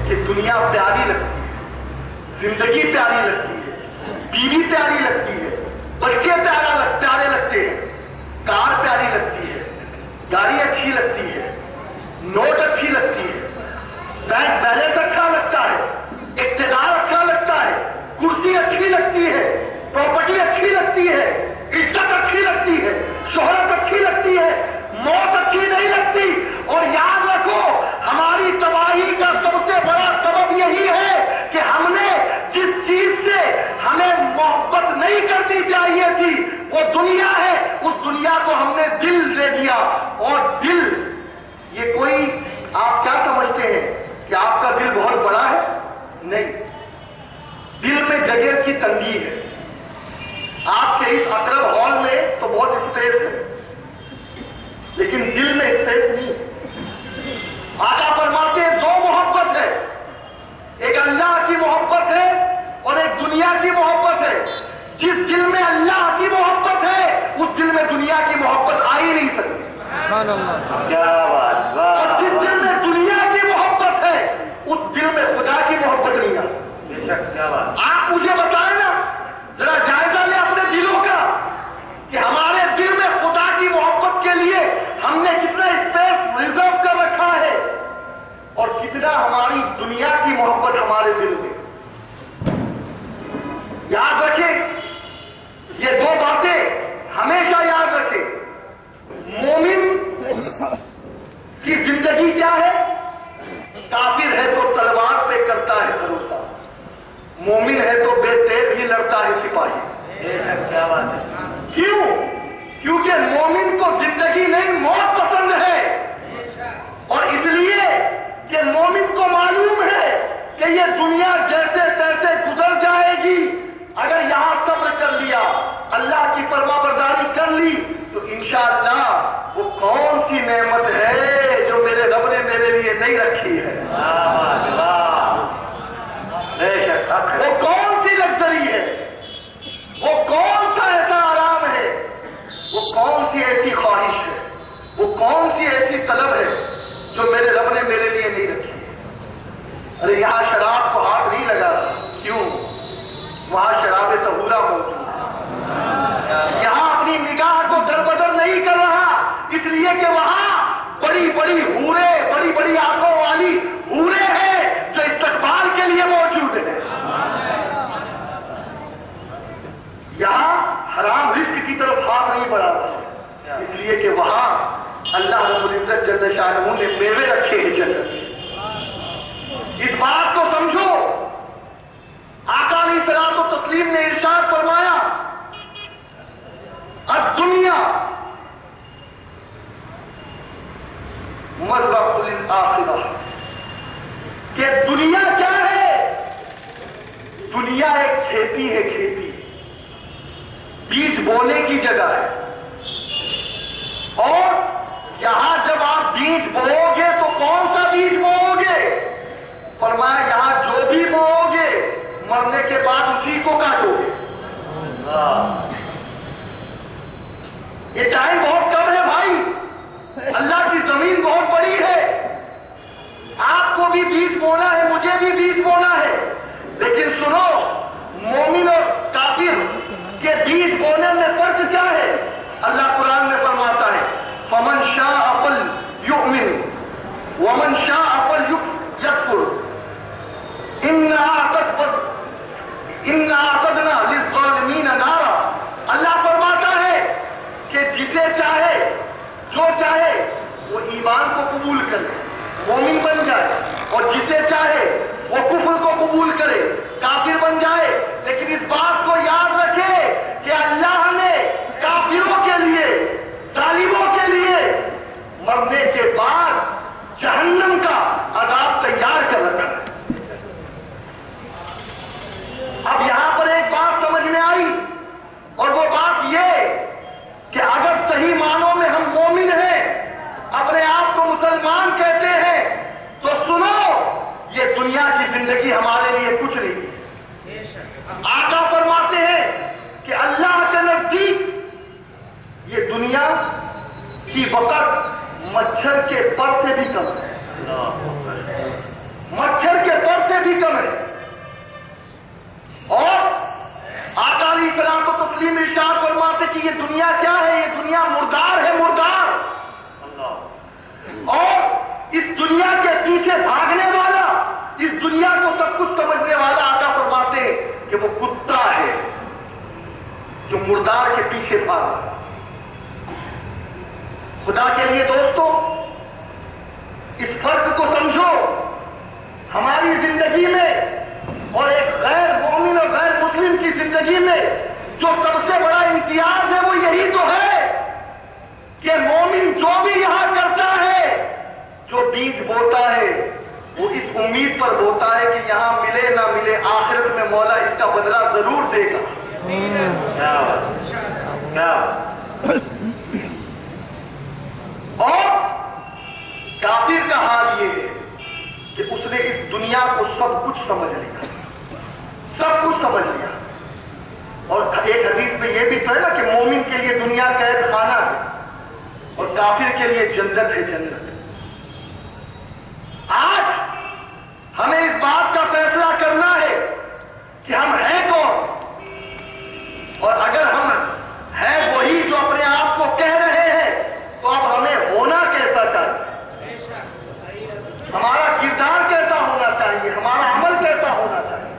کہ دنیا پیاری لگتی ہے، زندگی پیاری لگتی ہے، بیوی پیاری لگتی ہے، بچے پیارے لگتے ہیں، کار پیاری لگتی ہے، گاڑی اچھی لگتی ہے، نوٹ اچھی لگتی ہے، بینک بیلنس اچھا لگتا ہے، اقتدار اچھا لگتا ہے، کرسی اچھی لگتی ہے، پراپرٹی اچھی لگتی ہے، عزت اچھی لگتی ہے، شہرت اچھی لگتی ہے، موت اچھی نہیں لگتی. اور یاد رکھو ہماری تباہی کا سب سے بڑا سبب یہی ہے کہ ہم نے جس چیز سے ہمیں محبت نہیں کرنی چاہیے تھی وہ دنیا ہے، اس دنیا کو ہم نے دل دے دیا. اور دل یہ کوئی آپ کیا سمجھتے ہیں کہ آپ کا دل بہت بڑا ہے؟ نہیں، دل میں جگہ کی تنگی ہے. آپ کے اس اقرب ہال میں تو بہت اسپیس ہے لیکن دل میں اسپیس نہیں ہے. آقا فرماتے ہیں دو محبت ہے، ایک اللہ کی محبت ہے اور ایک دنیا کی محبت ہے. جس دل میں اللہ کی محبت ہے اس دل میں دنیا کی محبت آ ہی نہیں سکتی. کیا بات، اور جس دل میں دنیا کی محبت ہے اس دل میں خدا کی محبت نہیں آ سکتی. کیا بات، آپ مجھے بتائیں نا، ذرا جائزہ لیں اپنے دلوں کا کہ ہمارے دل میں خدا کی محبت کے لیے ہم نے کتنا اسپیس ریزرو کر رکھا ہے اور کتنا ہماری دنیا کی محبت ہمارے دل میں. یاد رکھیں یہ دو باتیں ہمیشہ یاد رکھیں. مومن کی زندگی کیا ہے؟ کافر ہے تو تلوار پہ کرتا ہے بھروسہ، مومن ہے تو بے تیغ ہی لڑتا ہے سپاہی. کیا بات ہے. کیوں؟ کیونکہ مومن کو زندگی نہیں موت پسند ہے. اور اس لیے کہ مومن کو معلوم ہے کہ یہ دنیا جیسے تیسے گزر جائے گی، اگر یہاں صبر کر لیا، اللہ کی فرما برداری کر لی تو انشاءاللہ وہ کون سی نعمت ہے جو میرے رب نے میرے لیے نہیں رکھی ہے. وہ کون سی لگژری ہے، وہ کون سا ایسا آرام ہے، وہ کون سی ایسی خواہش ہے، وہ کون سی ایسی طلب ہے جو میرے رب نے میرے لیے نہیں رکھی. ارے یہاں شراب کو ہاتھ نہیں لگا رہا، کیوں؟ وہاں شراب طہورہ موجود ہے. یہاں اپنی نگاہ کو دربدر نہیں کر رہا اس لیے کہ وہاں بڑی بڑی حورے، بڑی بڑی آنکھوں والی حورے ہیں جو استقبال کے لیے موجود ہیں. یہاں حرام رزق کی طرف ہاتھ نہیں بڑھا رہا اس لیے کہ وہاں اللہ رب العزت جل شانہ نے میوے رکھے ہیں جنت. اس بات کو سمجھو. آقا علیہ الصلوۃ والتسلیم نے ارشاد فرمایا الدنیا مذبح للآخرہ، کہ دنیا کیا ہے؟ دنیا ایک کھیتی ہے، کھیتی بیج بونے کی جگہ ہے، اور یہاں جب آپ بیج بو گے تو کون سا بیج بو گے؟ فرمایا یہاں جو بھی بو گے مرنے کے بعد اسی کو کاٹو گے۔ یہ ٹائم بہت کم ہے بھائی، اللہ کی زمین بہت بڑی ہے، آپ کو بھی بیج بونا ہے، مجھے بھی بیج بونا ہے، لیکن سنو، مومن اور کافر کے بیج بونے میں فرق کیا ہے؟ اللہ قرآن میں فرماتا ہے فَمَنْ شَاءَ فَلْيُؤْمِنْ وَمَنْ شَاءَ فَلْيَكْفُرْ إِنَّا أَعْتَدْنَا لِلظَّالِمِينَ نَارًا۔ اللہ فرماتا ہے کہ جسے چاہے، جو چاہے وہ ایمان کو قبول کرے، مومن بن جائے، اور جسے چاہے وہ کفر کو قبول کرے، کافر بن جائے، لیکن اس بات کو یاد رکھے کہ اللہ نے کافروں کے لیے، ظالموں کے لیے مرنے کے بعد جہنم کا عذاب تیار کر رکھا ہے۔ اب یہاں پر ایک بات سمجھ میں آئی، اور وہ بات یہ کہ اگر صحیح معنوں میں ہم مومن ہیں، اپنے آپ کو مسلمان کہتے ہیں، تو سنو، یہ دنیا کی زندگی ہمارے لیے کچھ نہیں۔ آقا فرماتے ہیں کہ اللہ کے نزدیک یہ دنیا کی وقت مچھر کے پر سے بھی کم ہے، مچھر کے پر سے بھی کم ہے۔ اور آقا علیہ السلام کو تسلیم ارشاد فرماتے کہ یہ دنیا کیا ہے؟ یہ دنیا مردار ہے، مردار۔ اور اس دنیا کے پیچھے بھاگنے والا، اس دنیا کو سب کچھ سمجھنے والا، آقا فرماتے ہیں کہ وہ کتا ہے جو مردار کے پیچھے بھاگا۔ خدا کے لیے دوستو، اس فرق کو سمجھو۔ ہماری زندگی میں اور ایک غیر مومن اور غیر مسلم کی زندگی میں جو سب سے بڑا امتیاز ہے وہ یہی تو ہے کہ مومن جو بھی یہاں کرتا ہے، جو بیج بوتا ہے، وہ اس امید پر بوتا ہے کہ یہاں ملے نہ ملے، آخرت میں مولا اس کا بدلہ ضرور دے گا۔ اور کافر کا حال یہ ہے کہ اس نے اس دنیا کو سب کچھ سمجھ لیا، سب کچھ سمجھ لیا۔ اور ایک حدیث میں یہ بھی تو ہے نا کہ مومن کے لیے دنیا قید خانہ ہے اور کافر کے لیے جنت ہے، جنت۔ آج ہمیں اس بات کا فیصلہ کرنا ہے کہ ہم ہیں کون، اور اگر ہم ہیں وہی جو اپنے آپ کو کہہ رہے ہیں، تو اب ہمیں ہونا کیسا چاہیے، ہمارا کردار کیسا ہونا چاہیے، ہمارا عمل کیسا ہونا چاہیے،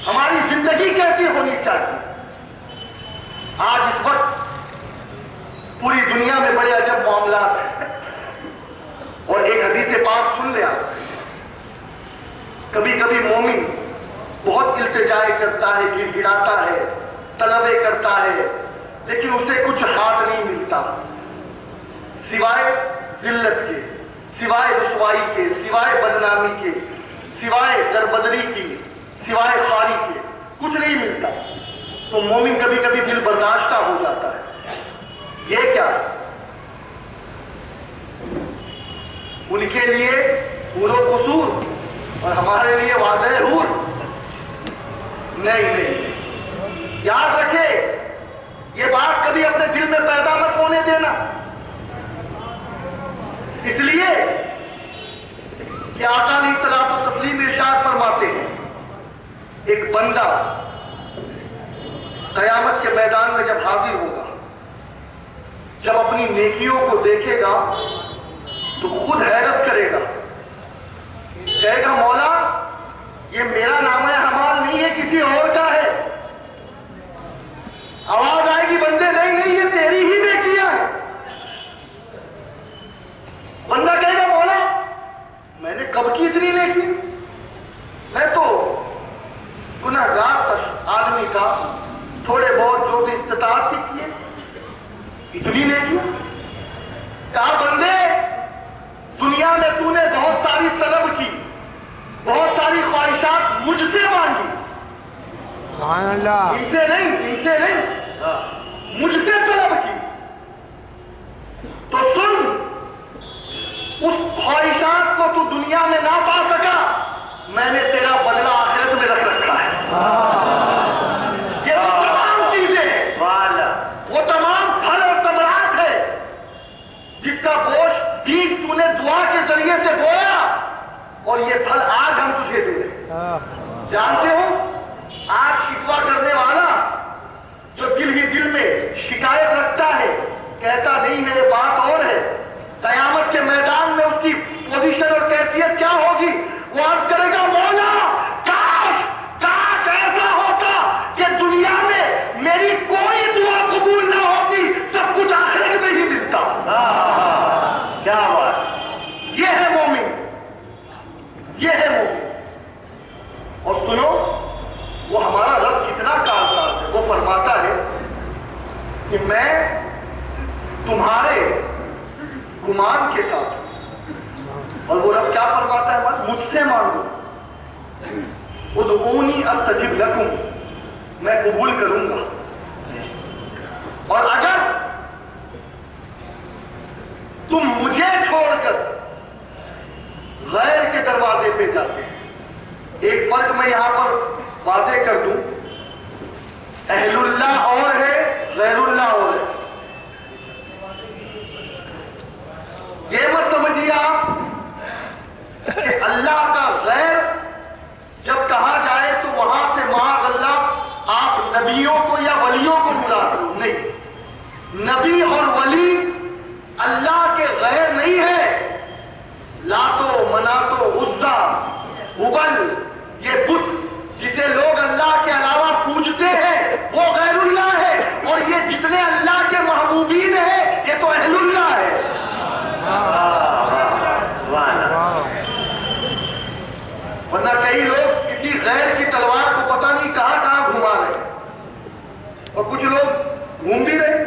ہماری زندگی کیسی ہونی چاہیے۔ آج اس وقت پوری دنیا میں بڑے عجب معاملات ہیں، اور ایک حدیث پاک سن لیا، کبھی کبھی مومن بہت التجائے کرتا ہے، گڑ گڑاتا ہے، طلبے کرتا ہے، لیکن اسے کچھ ہاتھ نہیں ملتا سوائے ذلت کے، سوائے رسوائی کے، سوائے بدنامی کے، سوائے دربدری کی، سوائے خواری کے، کچھ نہیں ملتا۔ تو مومن کبھی کبھی دل برداشتہ ہو جاتا ہے۔ یہ کیا؟ ان کے لیے پور و قصور اور ہمارے لیے واضح حور؟ نہیں نہیں، یاد رکھے، یہ بات کبھی اپنے دل میں پیدا مت ہونے دینا، اس لیے کہ آقا علیہ السلام و تسلیم ارشاد فرماتے ہیں ایک بندہ قیامت کے میدان میں جب حاضر ہوگا، جب اپنی نیکیوں کو دیکھے گا تو خود حیرت کرے گا، کہے گا مولا یہ میرا نامہ اعمال نہیں ہے، کسی اور کا ہے۔ آواز آئے گی بندے نہیں نہیں، یہ تیری ہی نیکیاں ہیں۔ بندہ کہے گا مولا میں نے کب کی اتنی نیکی، میں تو گنہگار آدمی کا تھوڑے بہت جو بھی استطاعت کی کیے، اتنی نیکیاں۔ کہا بندے دنیا میں تو نے بہت ساری طلب کی، بہت ساری خواہشات مجھ سے مانگی، سبحان اللہ. ان سے نہیں مجھ سے طلب کی. تو سن، اس خواہشات کو تو دنیا میں نہ پا سکا، میں نے تیرا بدلہ آخرت میں رکھ رکھا ہے. یہ وہ تمام چیزیں ہیں، وہ تمام پھل اور ثمرات ہے جس کا گوشت بیج تو نے دعا کے ذریعے سے بویا، اور یہ پھل آج ہم تجھے دے رہے. جانتے ہو آج شکوہ کرنے والا جو دل ہی دل میں شکایت رکھتا ہے، کہتا نہیں ہے یہ بات اور ہے، قیامت کے میدان میں اس کی پوزیشن اور کیفیت کیا ہوگی؟ وہ عرض کرے گا مولا کاش ایسا ہوتا کہ دنیا میں میری کوئی دعا قبول نہ ہوتی، سب کچھ آخرت میں ہی ملتا. کیا بات! یہ ہے مومن، یہ ہے مومن. اور سنو، وہ ہمارا رب کتنا کارساز ہے. وہ فرماتا ہے کہ میں تمہارے گمان کے ساتھ ہوں. اور وہ رب کیا فرماتا ہے؟ مجھ سے مانگو، ادعونی استجب لکم، میں قبول کروں گا. اور اگر تم مجھے چھوڑ کر غیر کے دروازے پہ جاتے ہیں، ایک فرق میں یہاں پر واضح کر دوں، اہل اللہ اور ہے، غیر اللہ اور ہے. یہ مت سمجھیے آپ کہ اللہ کا غیر جب کہا جائے تو وہاں سے معاذ اللہ آپ نبیوں کو یا ولیوں کو مراد دو. نہیں، نبی اور ولی اللہ کے غیر نہیں ہے. لاتو، مناتو، عزا، ہبل، یہ بت جسے لوگ اللہ کے علاوہ پوجتے ہیں وہ غیر اللہ ہے، اور یہ جتنے اللہ کے محبوبین ہیں یہ تو اہل اللہ ہے. ورنہ کئی لوگ کسی غیر کی تلوار کو پتہ نہیں کہاں کہاں گھما رہے، اور کچھ لوگ گھوم بھی رہے.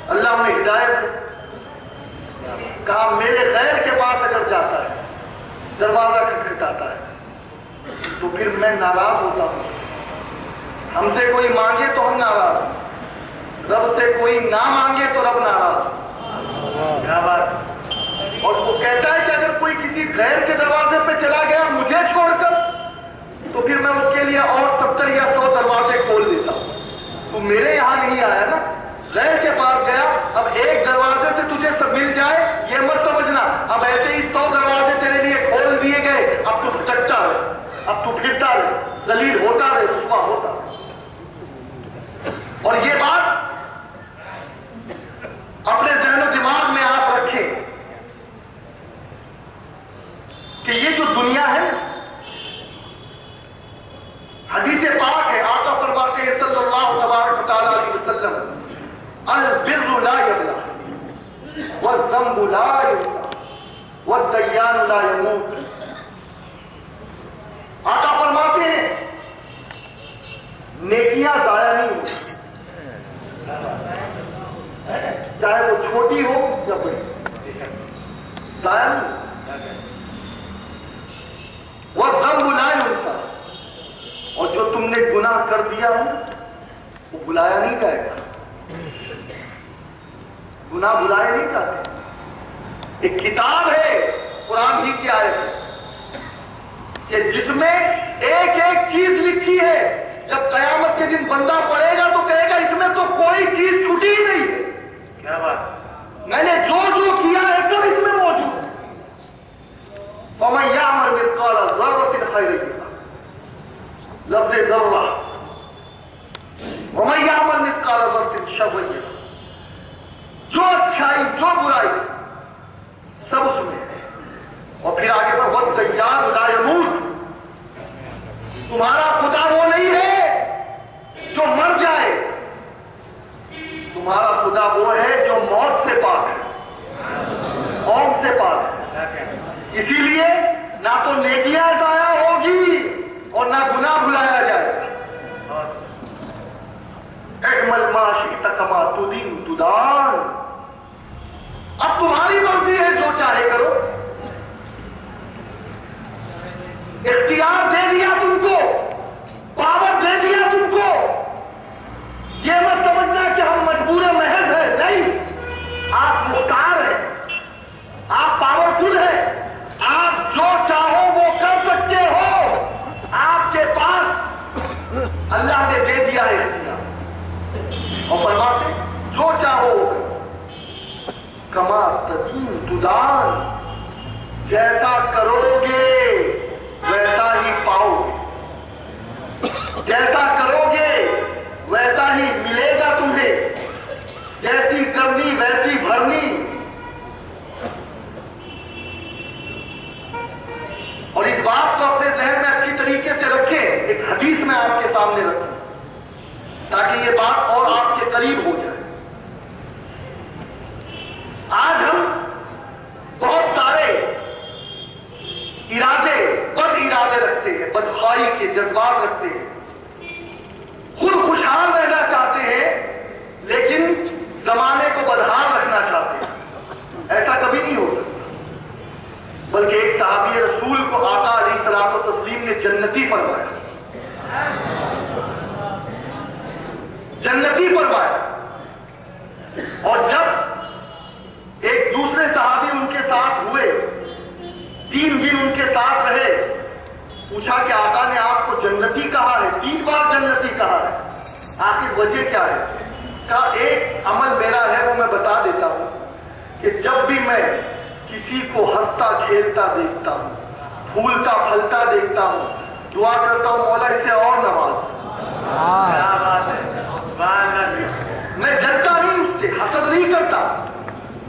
اللہ انہیں ہدایت دے. کہا میرے غیر کے پاس اگر جاتا ہے، دروازہ کھٹکھٹاتا ہے، تو پھر میں ناراض ہوتا ہوں. ہم سے کوئی مانگے تو ہم ناراض، رب سے کوئی نہ مانگے تو رب ناراض. کیا بات! اور وہ کہتا ہے کہ اگر کوئی کسی غیر کے دروازے پہ چلا گیا مجھے چھوڑ کر، تو پھر میں اس کے لیے اور 70 یا 100 دروازے کھول دیتا ہوں. تو میرے یہاں نہیں آیا نا، غیر کے پاس گیا. اب ایک دروازے سے تجھے سب مل جائے یہ مت سمجھنا اب ایسے ہی 100 دروازے تیرے لیے کھول دیے گئے، اب تو چچا رہے، اب تو پھرتا رہے، ذلیل ہوتا رہے، رسوا ہوتا رہے. اور یہ بات اپنے ذہن و دماغ میں آپ رکھیں کہ یہ جو دنیا ہے، حدیث پاک ہے، آقا فرماتے ہیں صلی اللہ تبارک و تعالی علیہ وسلم، البر لا یبلا والذنب لا یبلا والدیان لا یموت. آقا فرماتے ہیں نیکیاں ضائع نہیں ہوتی، چاہے وہ چھوٹی ہو یا بڑی، ضائع نہیں. والذنب لا یبلا، اور جو تم نے گناہ کر دیا ہے وہ بلایا نہیں جائے گا. گناہ بلائے نہیں جاتے. ایک کتاب ہے قرآن ہی کی آیت ہے کہ جس میں ایک ایک چیز لکھی ہے. جب قیامت کے دن بندہ پڑھے گا تو کہے گا اس میں تو کوئی چیز چھوٹی ہی نہیں ہے. کیا بات! میں نے جو کیا ہے سب اس میں موجود ہے. وَمَن يَعْمَلْ مِثْقَالَ ذَرَّةٍ خَيْرًا يَرَهُ، لفظ ذرہ. وَمَن يَعْمَلْ مِثْقَالَ ذَرَّةٍ شَرًّا يَرَهُ، جو اچھائی جو برائی سب اس میں ہے. اور پھر آگے پر وَالدَّيَّانُ لَا يَمُوتُ، تمہارا خدا وہ نہیں ہے جو مر جائے، تمہارا خدا وہ ہے جو موت سے پاک ہے، موت سے پاک ہے. اسی لیے نہ تو نیکیاں ضائع ہوگی اور نہ گناہ بھلایا جائے گا. اعمل ما شئت کما تدین تدان، اب تمہاری مرضی ہے جو چاہے کرو. اختیار دے دیا تم کو، پاور دے کما تدین تدان، جیسا کرو گے ویسا ہی پاؤ گے، جیسا کرو گے ویسا ہی ملے گا تمہیں، جیسی کرنی ویسی بھرنی۔ اور اس بات کو اپنے ذہن میں اچھی طریقے سے رکھیں، ایک حدیث میں آپ کے سامنے رکھوں تاکہ یہ بات اور آپ کے قریب ہو جائے۔ آج ہم بہت سارے ارادے، بد ارادے رکھتے ہیں، بدخواہی کے جذبات رکھتے ہیں، خود خوشحال رہنا چاہتے ہیں لیکن زمانے کو بدحال رکھنا چاہتے ہیں۔ ایسا کبھی نہیں ہو سکتا، بلکہ ایک صحابی رسول کو آقا علیہ الصلوۃ والتسلیم نے جنتی فرمایا، جنتی فرمایا۔ اور جب ایک دوسرے صحابی ان کے ساتھ ہوئے، 3 دن ان کے ساتھ رہے، پوچھا کہ آقا نے آپ کو جنتی کہا ہے، 3 بار جنتی کہا ہے، آخر وجہ کیا ہے؟ کہا ایک عمل میرا ہے وہ میں بتا دیتا ہوں کہ جب بھی میں کسی کو ہنستا کھیلتا دیکھتا ہوں، پھولتا پھلتا دیکھتا ہوں، دعا کرتا ہوں مولا اسے اور نواز۔ کیا بات ہے، میں جلتا نہیں اس سے، حسد نہیں کرتا،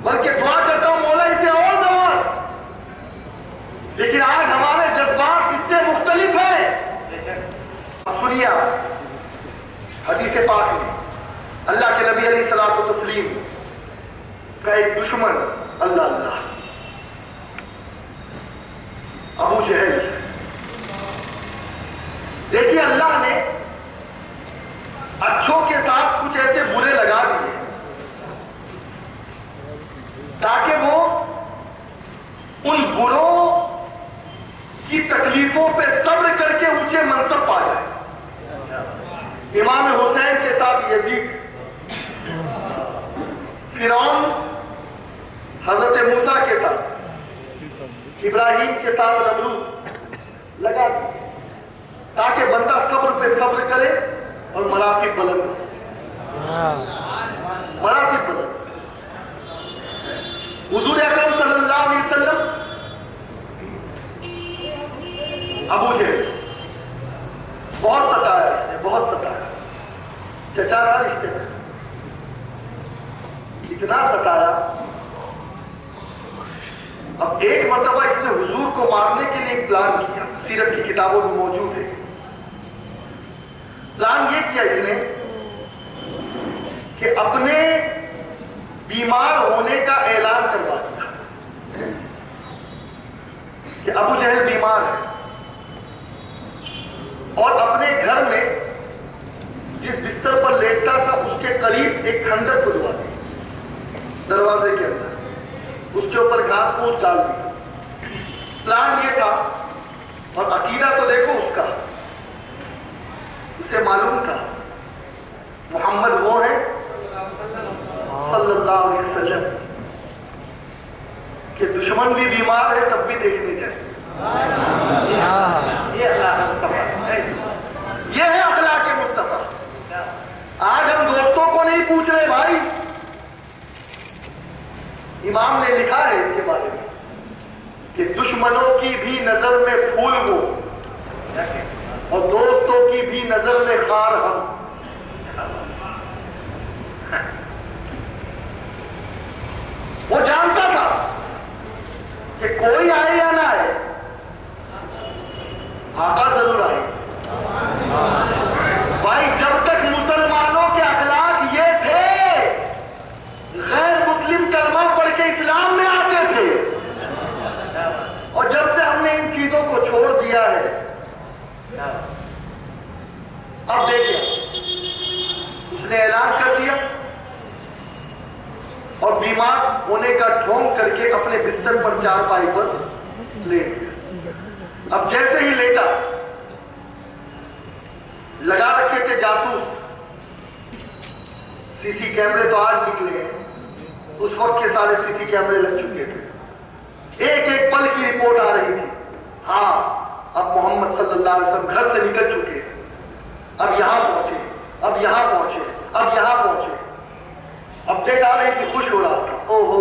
بلکہ دعا کرتا ہوں مولا اسے اور نواز۔ لیکن آج ہمارے جذبات اس سے مختلف ہیں۔ سنیے حدیث پاک میں اللہ کے نبی علیہ الصلوۃ والتسلیم کا ایک دشمن، اللہ ابو جہل، دیکھیے اللہ نے اچھوں کے ساتھ کچھ ایسے برے لگا دیے تاکہ وہ ان بروں کی تکلیفوں پہ صبر کر کے اونچے منصب پا جائے۔ امام حسین کے ساتھ یزید، فرعون حضرت موسیٰ کے ساتھ، ابراہیم کے ساتھ نمرود لگا دی تاکہ بندہ صبر پہ صبر کرے اور مراتب بلند ہو، مراتب بلند۔ حضور اکرم صلی اللہ علیہ وسلم ابو جہل بہت ستایا، اس نے بہت ستایا، چچا تھا رشتے میں، اتنا ستایا۔ اب ایک مرتبہ اس نے حضور کو مارنے کے لیے ایک پلان کیا، سیرت کی کتابوں میں موجود ہے۔ پلان یہ کیا اس نے کہ اپنے بیمار ہونے کا اعلان کروا دیا کہ ابو جہل بیمار ہے، اور اپنے گھر میں جس بستر پر لیٹتا تھا اس کے قریب ایک کھنڈر کھدوا دی دروازے کے اندر، اس کے اوپر گھاس پھوس ڈال دی۔ پلان یہ تھا، اور عقیدہ تو دیکھو اس کا، اسے معلوم تھا محمد وہ ہے صلی اللہ علیہ وسلم کہ دشمن بھی بیمار ہے تب بھی دیکھنے جائے۔ یہ اخلاق مصطفیٰ ہے، یہ ہے اخلاق مصطفیٰ۔ آج ہم دوستوں کو نہیں پوچھ رہے بھائی، امام نے لکھا ہے اس کے بارے میں کہ دشمنوں کی بھی نظر میں پھول وہ، اور دوستوں کی بھی نظر میں خار ہم۔ وہ جانتا تھا کہ کوئی آئے یا نہ آئے، آقا ضرور آئے۔ بھائی جب تک مسلمانوں کے اخلاق یہ تھے، غیر مسلم کلمہ پڑھ کے اسلام میں آتے تھے، اور جب سے ہم نے ان چیزوں کو چھوڑ دیا ہے، اب دیکھیں اس نے اعلان کر دیا اور بیمار ہونے کا ڈھونگ کر کے اپنے بستر پر چارپائی پر لیٹ گیا۔ اب جیسے ہی لیٹا، لگا رکھے تھے جاسوس، سی سی کیمرے تو آج نکلے ہیں، اس وقت کے سارے سی سی کیمرے لگ چکے تھے، ایک ایک پل کی رپورٹ آ رہی تھی۔ ہاں اب محمد صلی اللہ علیہ وسلم گھر سے نکل چکے، اب یہاں پہنچے، اب یہاں پہنچے، اب یہاں پہنچے۔ اپڈیٹ آ رہی تھی، خوش ہو رہا تھا، او ہو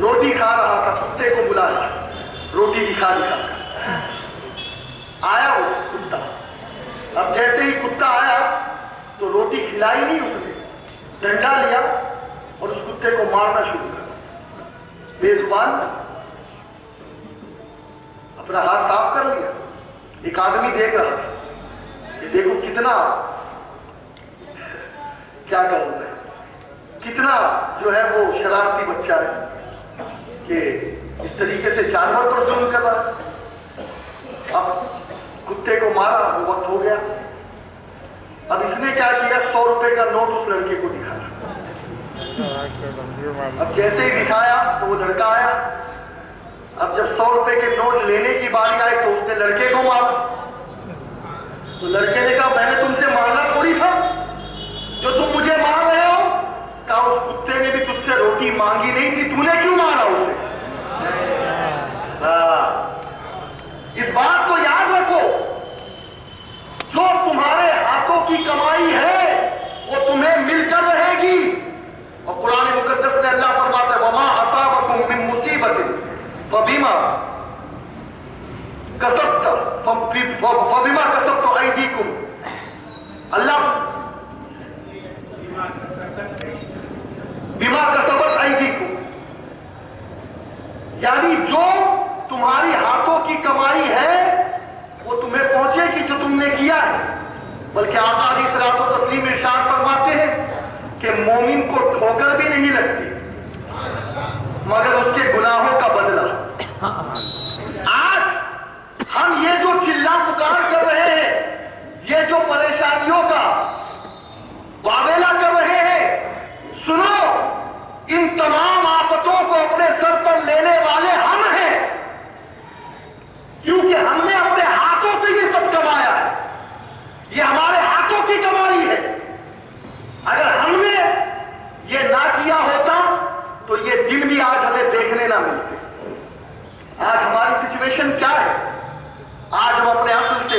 روٹی کھا رہا تھا، کتے کو بلایا، روٹی دکھا آیا وہ کتا۔ اب جیسے ہی کتا آیا تو روٹی کھلائی نہیں، اس نے ڈنڈا لیا اور اس کتے کو مارنا شروع کر، بے زبان اپنا ہاتھ صاف کر لیا۔ ایک آدمی دیکھ رہا تھا کہ دیکھو کتنا، کیا کہوں میں، کتنا جو ہے وہ شرارتی بچہ ہے کہ اس طریقے سے جانور پر ظلم کر رہا ہے۔ اب کتے کو مارا، وہ وقت ہو گیا۔ اب اس نے کیا کیا، 100 روپے کا نوٹ اس لڑکے کو دکھایا۔ اب جیسے ہی دکھایا تو وہ لڑکا آیا۔ اب جب 100 روپے کے نوٹ لینے کی باری آئی تو اس نے لڑکے کو مارا۔ تو لڑکے نے کہا میں نے تم سے مارنا تھوڑی تھا، جو تم مجھے مار رہے ہو۔ کہا اس کتے نے بھی تجھ سے روٹی مانگی نہیں تھی، تو نے کیوں مارا اسے؟ اس بات کو یاد رکھو، جو تمہارے ہاتھوں کی کمائی ہے وہ تمہیں مل کر رہے گی۔ اور قرآن مقدس میں اللہ فرماتا ہے وما اصابکم من مصیبت فبما کسبت ایدیکم، اللہ بما کسبت ایدیکم، یعنی جو تمہاری ہاتھوں کی کمائی ہے وہ تمہیں پہنچے گی جو تم نے کیا ہے۔ بلکہ آقا علیہ الصلوۃ والتسلیم ارشاد فرماتے ہیں کہ مومن کو ٹھوکر بھی نہیں لگتی مگر اس کے گناہوں کا بدلہ۔ آج ہم یہ جو چلا پکار کر رہے ہیں، یہ جو پریشانیوں کا واویلا کر رہے ہیں، سنو، ان تمام آفتوں کو اپنے سر پر لینے والے ہم ہیں، کیونکہ ہم نے اپنے ہاتھوں سے یہ سب کمایا ہے، یہ ہمارے ہاتھوں کی کمائی ہے۔ اگر ہم نے یہ نہ کیا ہوتا تو یہ دن بھی آج ہمیں دیکھنے نہ ملتے۔ آج ہماری سچویشن کیا ہے؟ آج ہم اپنے اصل سے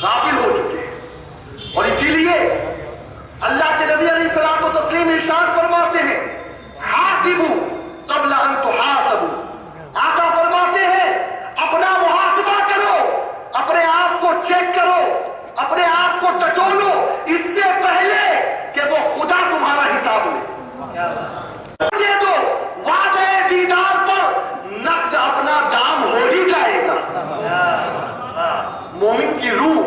غافل ہو چکے ہیں، اور اسی لیے اللہ کے نبی علیہ الصلوۃ والتسلیم ارشاد فرماتے ہیں حاسبوا قبل ان تحاسبوا، آقا فرماتے ہیں اپنا محاسبہ کرو، اپنے آپ کو چیک کرو، اپنے آپ کو ٹٹولو اس سے پہلے کہ وہ خدا تمہارا حساب لے۔ یہ تو وعدہ دیدار پر نقد اپنا دام ہو ہی جائے گا۔ مومن کی روح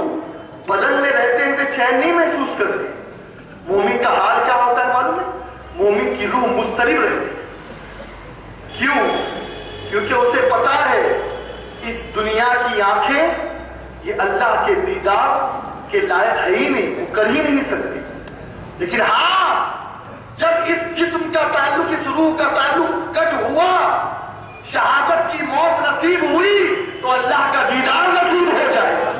بدن میں رہتے ہوئے چین نہیں محسوس کرتی۔ مومن کا حال کیا ہوتا ہے معلوم ہے؟ مومن کی روح مضطرب رہتی۔ کیوں؟ کیونکہ اسے پتا ہے اس دنیا کی آنکھیں یہ اللہ کے دیدار کے لائق ہے ہی نہیں، وہ کر ہی نہیں سکتی۔ لیکن ہاں، جب اس جسم کا تعلق، اس روح کا تعلق کٹ ہوا، شہادت کی موت نصیب ہوئی تو اللہ کا دیدار نصیب ہو جائے گا،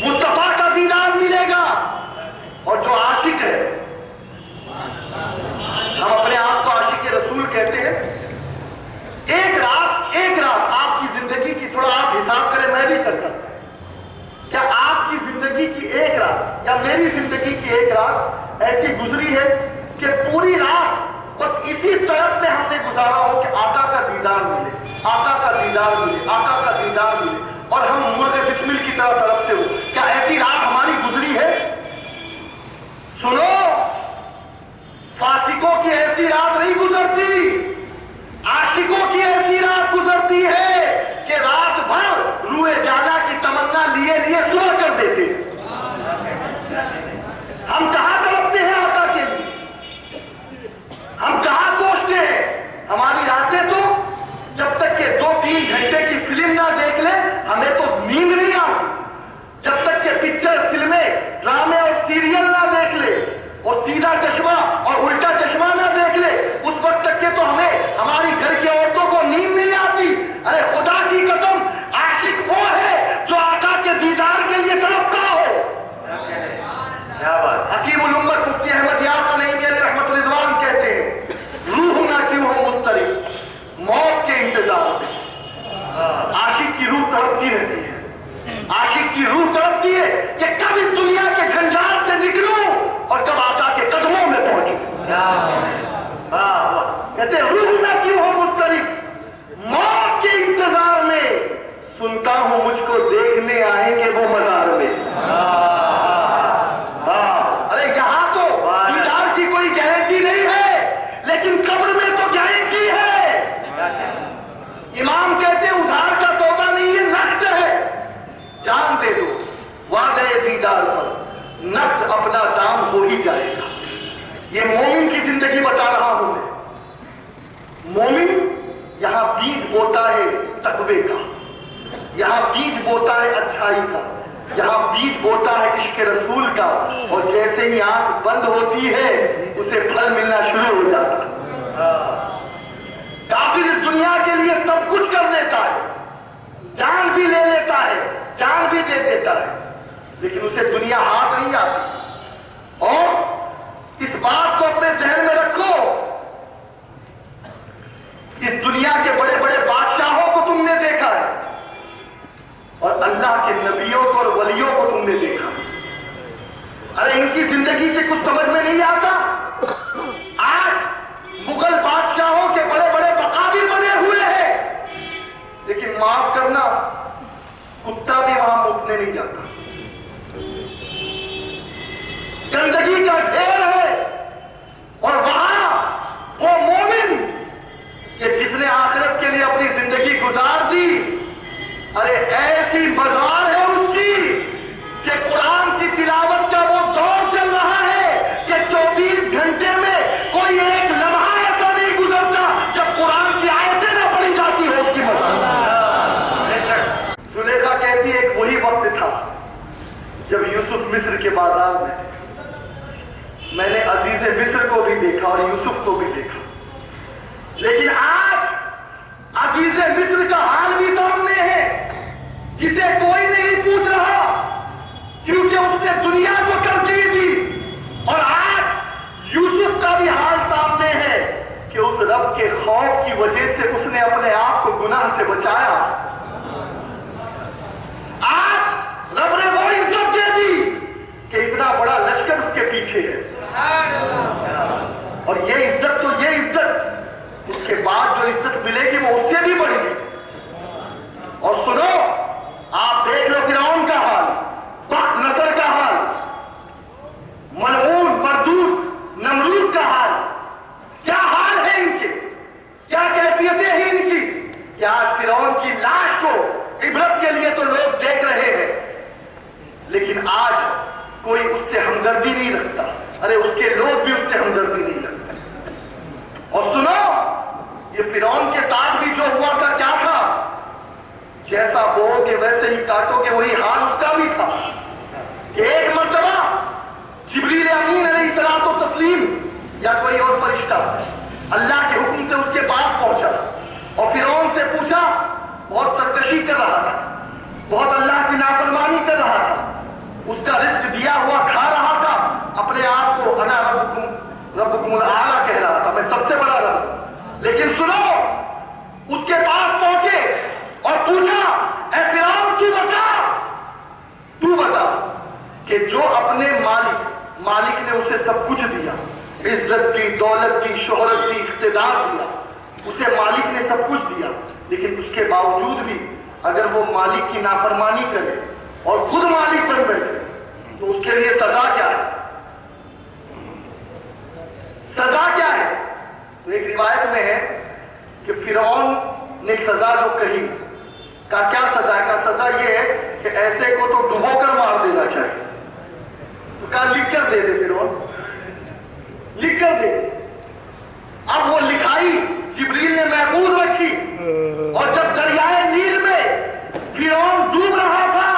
مصطفیٰ کا دیدار ملے گا۔ اور جو عاشق ہے، ہم اپنے آپ کو عاشق رسول کہتے ہیں، ایک رات آپ کی زندگی کی، تھوڑا آپ حساب کریں، میں بھی کرتا ہوں، کیا آپ کی زندگی کی ایک رات یا میری زندگی کی ایک رات ایسی گزری ہے کہ پوری رات بس اسی طرف میں ہم نے گزارا ہو کہ آقا کا دیدار ملے، آقا کا دیدار ملے، آقا کا دیدار ملے، اور ہم مرغ بسمل کی طرح تڑپتے ہو؟ کیا ایسی رات ہماری گزری ہے؟ سنو، فاسقوں کی ایسی رات نہیں گزرتی، عاشقوں کی ایسی رات گزرتی ہے کہ رات بھر روئے جانا کی تمنا لیے لیے صبح کر دیتے ہیں۔ ہم کہاں تڑپتے ہیں آقا کے لیے؟ ہم کہاں سوچتے ہیں؟ ہماری راتیں تو جب تک کہ 2-3 گھنٹے کی فلم نہ دیکھ لیں ہمیں تو نیند نہیں آتی، جب تک کہ پکچر، فلمیں، ڈرامے اور سیریل نہ دیکھ لے، اور سیدھا چشمہ اور الٹا چشمہ نہ دیکھ لے، اس وقت تک کہ تو ہمیں ہماری گھر کی عورتوں کو نیند نہیں آتی۔ ارے خدا کی قسم، عاشق وہ ہے جو آقا کے دیدار کے لیے تڑپتا ہو۔ حکیم الامت مفتی احمد یار نعیمی علیہ رحمت رضوان کہتے ہیں روح نہ کیوں ہو مضطرب موت کے انتظار میں۔ عاشق کی روح تڑپتی رہتی ہے، عاشق کی روح تڑپتی ہے کہ کب اس دنیا کے جھنجھٹ سے نکلوں اور کب آقا کے قدموں میں پہنچوں۔ کہتے روح نہ کیوں ہو مضطرب موت کے انتظار میں، سنتا ہوں مجھ کو دیکھنے آئیں گے وہ مزار میں۔ ارے یہاں تو دیدار کی کوئی گارنٹی نہیں ہے، لیکن قبر میں تو گارنٹی ہے۔ امام کہتے ادھار کا سودا نہیں ہے، نقد ہے، جان دے دو وعدے دیدار پر، نقد اپنا دام ہو ہی جائے گا۔ یہ مومن کی زندگی بتا رہا ہوں میں۔ مومن یہاں بیج بوتا ہے تقوی کا، یہاں بیج بوتا ہے اچھائی کا، یہاں بیج بوتا ہے عشق رسول کا، اور جیسے ہی آنکھ بند ہوتی ہے اسے پھل ملنا شروع ہو جاتا ہے۔ کافر اس دنیا کے لیے سب کچھ کر دیتا ہے، جان بھی لے لیتا ہے، جان بھی دے دیتا ہے، لیکن اسے دنیا ہاتھ نہیں آتی۔ اور اس بات کو اپنے ذہن میں رکھو، اس دنیا کے بڑے بڑے بادشاہوں کو تم نے دیکھا ہے، اور اللہ کے نبیوں کو اور ولیوں کو تم نے دیکھا۔ ارے ان کی زندگی سے کچھ سمجھ میں نہیں آتا۔ آج مغل بادشاہوں کے بڑے بڑے مقابر بنے ہوئے ہیں، لیکن معاف کرنا کتا بھی وہاں مکنے نہیں جاتا، گندگی کا ڈھیر ہے۔ اور وہاں وہ مومن کہ جس نے آخرت کے لیے اپنی زندگی گزار دی، ارے ایسی مزار ہے اس کی کہ قرآن کی تلاوت کا وہ دور چل رہا ہے کہ 24 گھنٹے میں کوئی ایک لمحہ ایسا نہیں گزرتا جب قرآن کی آیتیں نہ پڑھی جاتی ہو اس کی مزار۔ زلیخا کہتی ہے ایک وہی وقت تھا جب یوسف مصر کے بازار میں نے عزیز مصر کو بھی دیکھا اور یوسف کو بھی دیکھا، لیکن آج عزیز مصر کا حال بھی سامنے ہے جسے کوئی نہیں پوچھ رہا کیونکہ اس نے دنیا کو ترجیح دی، اور آج یوسف کا بھی حال سامنے ہے کہ اس رب کے خوف کی وجہ سے اس نے اپنے آپ کو گناہ سے بچایا۔ آج رب نے وہ عزت دے دی کہ اتنا بڑا لشکر اس کے پیچھے ہے، اور یہ عزت تو یہ عزت، اس کے بعد جو عزت ملے گی وہ اس سے بھی بڑھے گی۔ اور سنو، آپ دیکھ لو فرعون کا حال، بخت نصر کا حال، ملعون مردود نمرود کا حال، کیا حال ہے ان کے، کیا کیفیتیں ہیں ان کی کہ آج فرعون کی لاش کو عبرت کے لیے تو لوگ دیکھ رہے ہیں، لیکن آج کوئی اس سے ہمدردی نہیں رکھتا۔ ارے اس کے لوگ بھی اس سے ہمدردی نہیں رکھتے۔ اور سنو، یہ فرعون کے ساتھ بھی جو ہوا تھا کیا تھا؟ جیسا بو کہ ویسے ہی کاٹو کہ وہی حال اس کا بھی تھا کہ ایک مرتبہ جبریل امین علیہ السلام و تسلیم یا کوئی اور فرشتہ اللہ کے حکم سے اس کے پاس پہنچا اور فرعون سے پوچھا، بہت سرکشی کر رہا تھا، بہت اللہ کی نافرمانی کر رہا تھا، اس کا رزق دیا ہوا کھا رہا تھا، اپنے آپ کو انا ربکم الاعلی کہہ رہا تھا، میں سب سے بڑا رب ہوں۔ لیکن سنو، اس کے پاس پہنچے اور پوچھا، اے فرعون تو بتا کہ جو اپنے مالک نے اسے سب کچھ دیا، عزت دی، دولت دی، شہرت دی، اقتدار دیا، اسے مالک نے سب کچھ دیا، لیکن اس کے باوجود بھی اگر وہ مالک کی نافرمانی کرے اور خود مالک بن بیٹھے تو اس کے لیے سزا کیا ہے؟ سزا کیا ہے؟ تو ایک روایت میں ہے کہ فرعون نے سزا جو کہی، کہا کیا سزا ہے؟ کہا سزا یہ ہے کہ ایسے کو تو ڈبو کر مار دینا چاہیے۔ تو کہا لکھ کر دے دے فرعون، لکھ کر دے۔ اب وہ لکھائی جبریل نے محفوظ رکھی، اور جب دریائے نیل میں فرعون ڈوب رہا تھا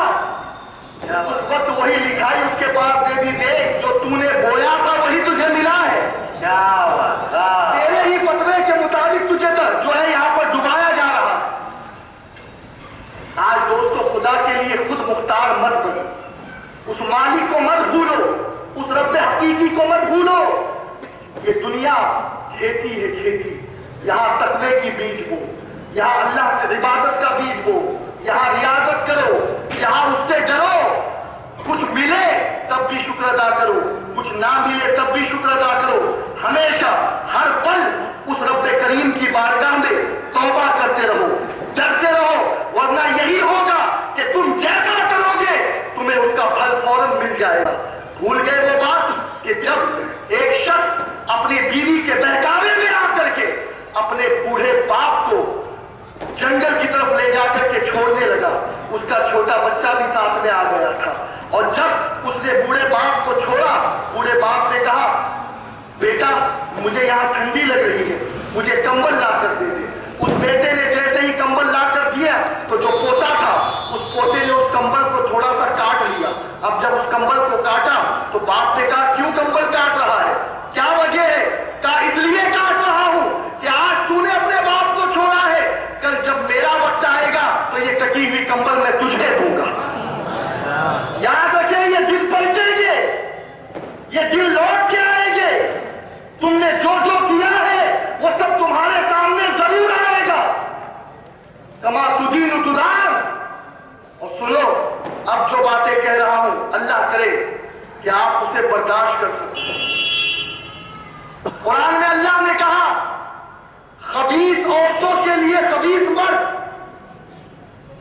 اس وقت وہی لکھائی اس کے پاس دے دی، دیکھ جو تو نے بویا تھا وہی تجھے ملا ہے، تیرے ہی فتوے کے مطابق تجھے جو ہے یہاں پر ڈبایا جا رہا ہے۔ آج دوستو خدا کے لیے خود مختار مت بنو، اس مالک کو مت بھولو، اس رب حقیقی کو مت بھولو۔ یہ دنیا کھیتی ہے، کھیتی، یہاں تقوی کی بیج بو، یہاں اللہ کی عبادت کا بیج بو، یہاں ریاضت کرو، یہاں اس سے ڈرو، کچھ ملے تب بھی شکر ادا کرو، کچھ نہ ملے تب بھی شکر ادا کرو، ہمیشہ ہر پل اس رب کے بہکاوے میں آ کر کے اپنے بوڑھے باپ کو جنگل کی طرف لے جا کر کے چھوڑنے لگا. اس کا چھوٹا بچہ بھی ساتھ میں آ گیا تھا. اور جب اس نے بوڑھے باپ کو چھوڑا, بوڑھے باپ نے کہا بیٹا مجھے یہاں ٹھنڈی لگ رہی ہے, مجھے کمبل لا کر دے دے. اس بیٹے نے جیسے ہی کمبل لا کر دیا تو جو پوتا تھا اس پوتے نے اس کمبل کو تھوڑا سا کاٹ لیا. اب جب اس کمبل کو کاٹا تو باپ نے کہا کیوں کمبل کاٹ رہا ہے, کیا وجہ ہے؟ کہا اس لیے کاٹ رہا ہوں کہ آج تو نے اپنے باپ کو چھوڑا ہے, کل جب میرا وقت آئے گا تو یہ کٹی ہوئی کمبل میں تجھے دوں گا. یاد رکھیں یہ دل پلٹیں گے, یہ دل لوٹ کے آئیں گے. تم نے جو جو کیا ہے وہ سب تمہارے سامنے ضرور آئے گا. کما تدین تدان. اور سنو اب جو باتیں کہہ رہا ہوں اللہ کرے کہ آپ اسے برداشت کر سکیں. قرآن میں اللہ نے کہا خبیث عورتوں کے لیے خبیث مرد,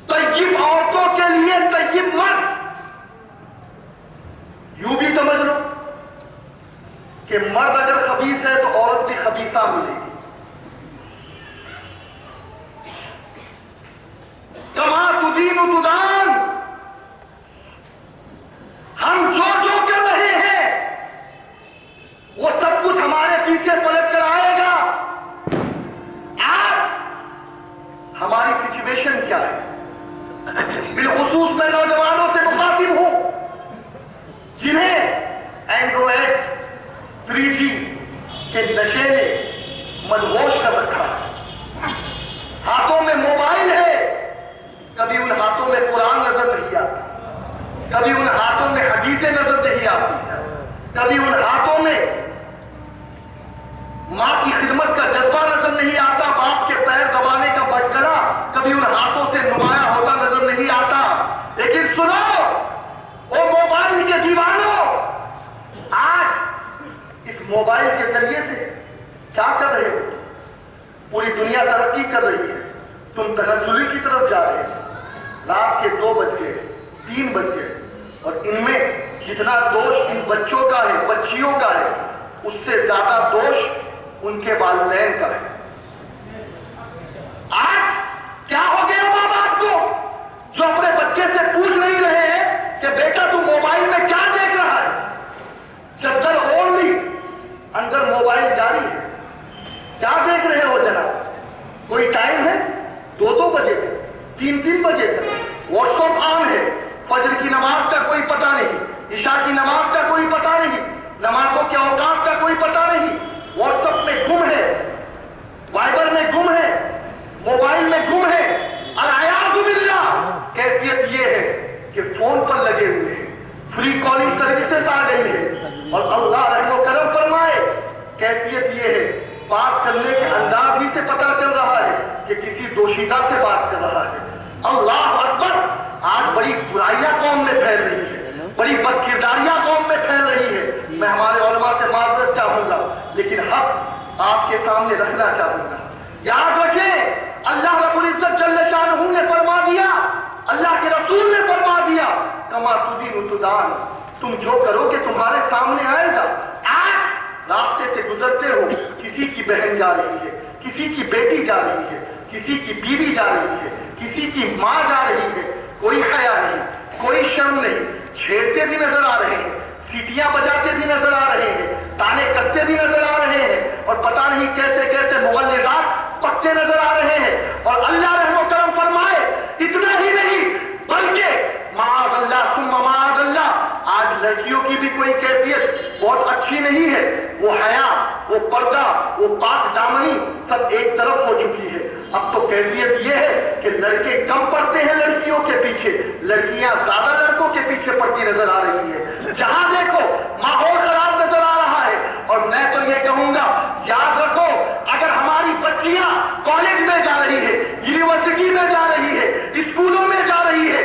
طیب عورتوں کے لیے طیب مرد. یوں بھی سمجھ لو کہ مرد اگر خبیث ہے تو عورت بھی خبیثہ ملے گی. کما تدین تدان. ہم جو جو کر رہے ہیں وہ سب کچھ ہمارے پیچھے پلٹ کر آئے گا. آج ہماری سچویشن کیا ہے؟ بالخصوص میں نوجوانوں سے مخاطب ہوں جنہیں اینڈرائڈ 3G کے نشے نے مدہوش کر رکھا ہے. ہاتھوں میں موبائل ہے, کبھی ان ہاتھوں میں قرآن نظر نہیں آتا, کبھی ان ہاتھوں میں حدیثیں نظر نہیں آتی, کبھی ان ہاتھوں میں ماں کی خدمت کا جذبہ نظر نہیں آتا, باپ کے پیر دبانے کا بشکرا کبھی ان ہاتھوں سے نمایاں ہوتا نظر نہیں آتا. لیکن سنو او موبائل کے دیوانوں, آج اس موبائل کے ذریعے سے کیا کر رہے ہو؟ پوری دنیا ترقی کر رہی ہے, تم تنزلی کی طرف جا رہے ہو. رات کے 2 بج گئے, 3 بج گئے, اور ان میں جتنا دوش ان بچوں کا ہے, بچیوں کا ہے, اس سے زیادہ دوش ان کے والدین کا ہے. آج کیا ہو گیا ماں باپ کو جو اپنے بچے سے پوچھ نہیں رہے ہیں کہ بیٹا تو موبائل میں کیا دیکھ رہا ہے؟ چادر اوڑھ لی, اندر موبائل جاری ہے, کیا دیکھ رہے ہو جناب؟ کوئی ٹائم ہے؟ 2 بجے تک, 3 بجے تک واٹس ایپ آن ہے. فجر کی نماز کا کوئی پتہ نہیں, عشاء کی نماز کا کوئی پتہ نہیں, نمازوں کے اوقات کا کوئی پتہ نہیں. واٹس ایپ میں گم ہے, وائبر میں گم ہے, موبائل میں گم ہے. الیاذ باللہ. کیفیت یہ ہے کہ فون پر لگے ہوئے ہیں, فری کالنگ سروسز آ گئی ہے, اور اللہ رحم و کرم فرمائے کیفیت یہ ہے بات کرنے کے انداز بھی سے پتہ چل رہا ہے کہ کسی دوشیزہ سے بات کر رہا ہے. اللہ اکبر. آج بڑی برائیاں قوم میں پھیل رہی ہے, بڑی بدکرداریاں قوم میں پھیل رہی ہے. میں ہمارے علماء سے معذرت چاہوں گا لیکن حق آپ کے سامنے رکھنا چاہوں گا. یاد رکھیں اللہ رب العزت جل شانہ نے فرما دیا, اللہ کے رسول نے فرما دیا کما تدین تدان. تم جو کرو گے تمہارے سامنے آئے گا. آج راستے سے گزرتے ہو, کسی کی بہن جا رہی ہے, کسی کی بیٹی جا رہی ہے, کسی کی بیوی جا رہی ہے, کسی کی ماں جا رہی ہے, کوئی حیا نہیں, کوئی شرم نہیں, چھیڑتے بھی نظر آ رہے ہیں, سیٹیاں بجاتے بھی نظر آ رہے ہیں, تانے کستے بھی نظر آ رہے ہیں, اور پتہ نہیں کیسے کیسے مغلظات پکتے نظر آ رہے ہیں. اور اللہ رحم و کرم فرمائے اتنا ہی نہیں بلکہ معاذ اللہ ثم معاذ اللہ, آج لڑکیوں کی بھی کوئی کیفیت بہت اچھی نہیں ہے. وہ حیا, وہ پردہ, وہ پاک دامنی سب ایک طرف ہو چکی ہے. اب تو کیفیت یہ ہے کہ لڑکے کم پڑتے ہیں لڑکیوں کے پیچھے, لڑکیاں زیادہ لڑکوں کے پیچھے پڑتی نظر آ رہی ہے. جہاں دیکھو ماحول خراب نظر آ رہا ہے. اور میں تو یہ کہوں گا یاد رکھو اگر ہماری بچیاں کالج میں جا رہی ہے, یونیورسٹی میں جا رہی ہے, اسکولوں میں جا رہی ہے,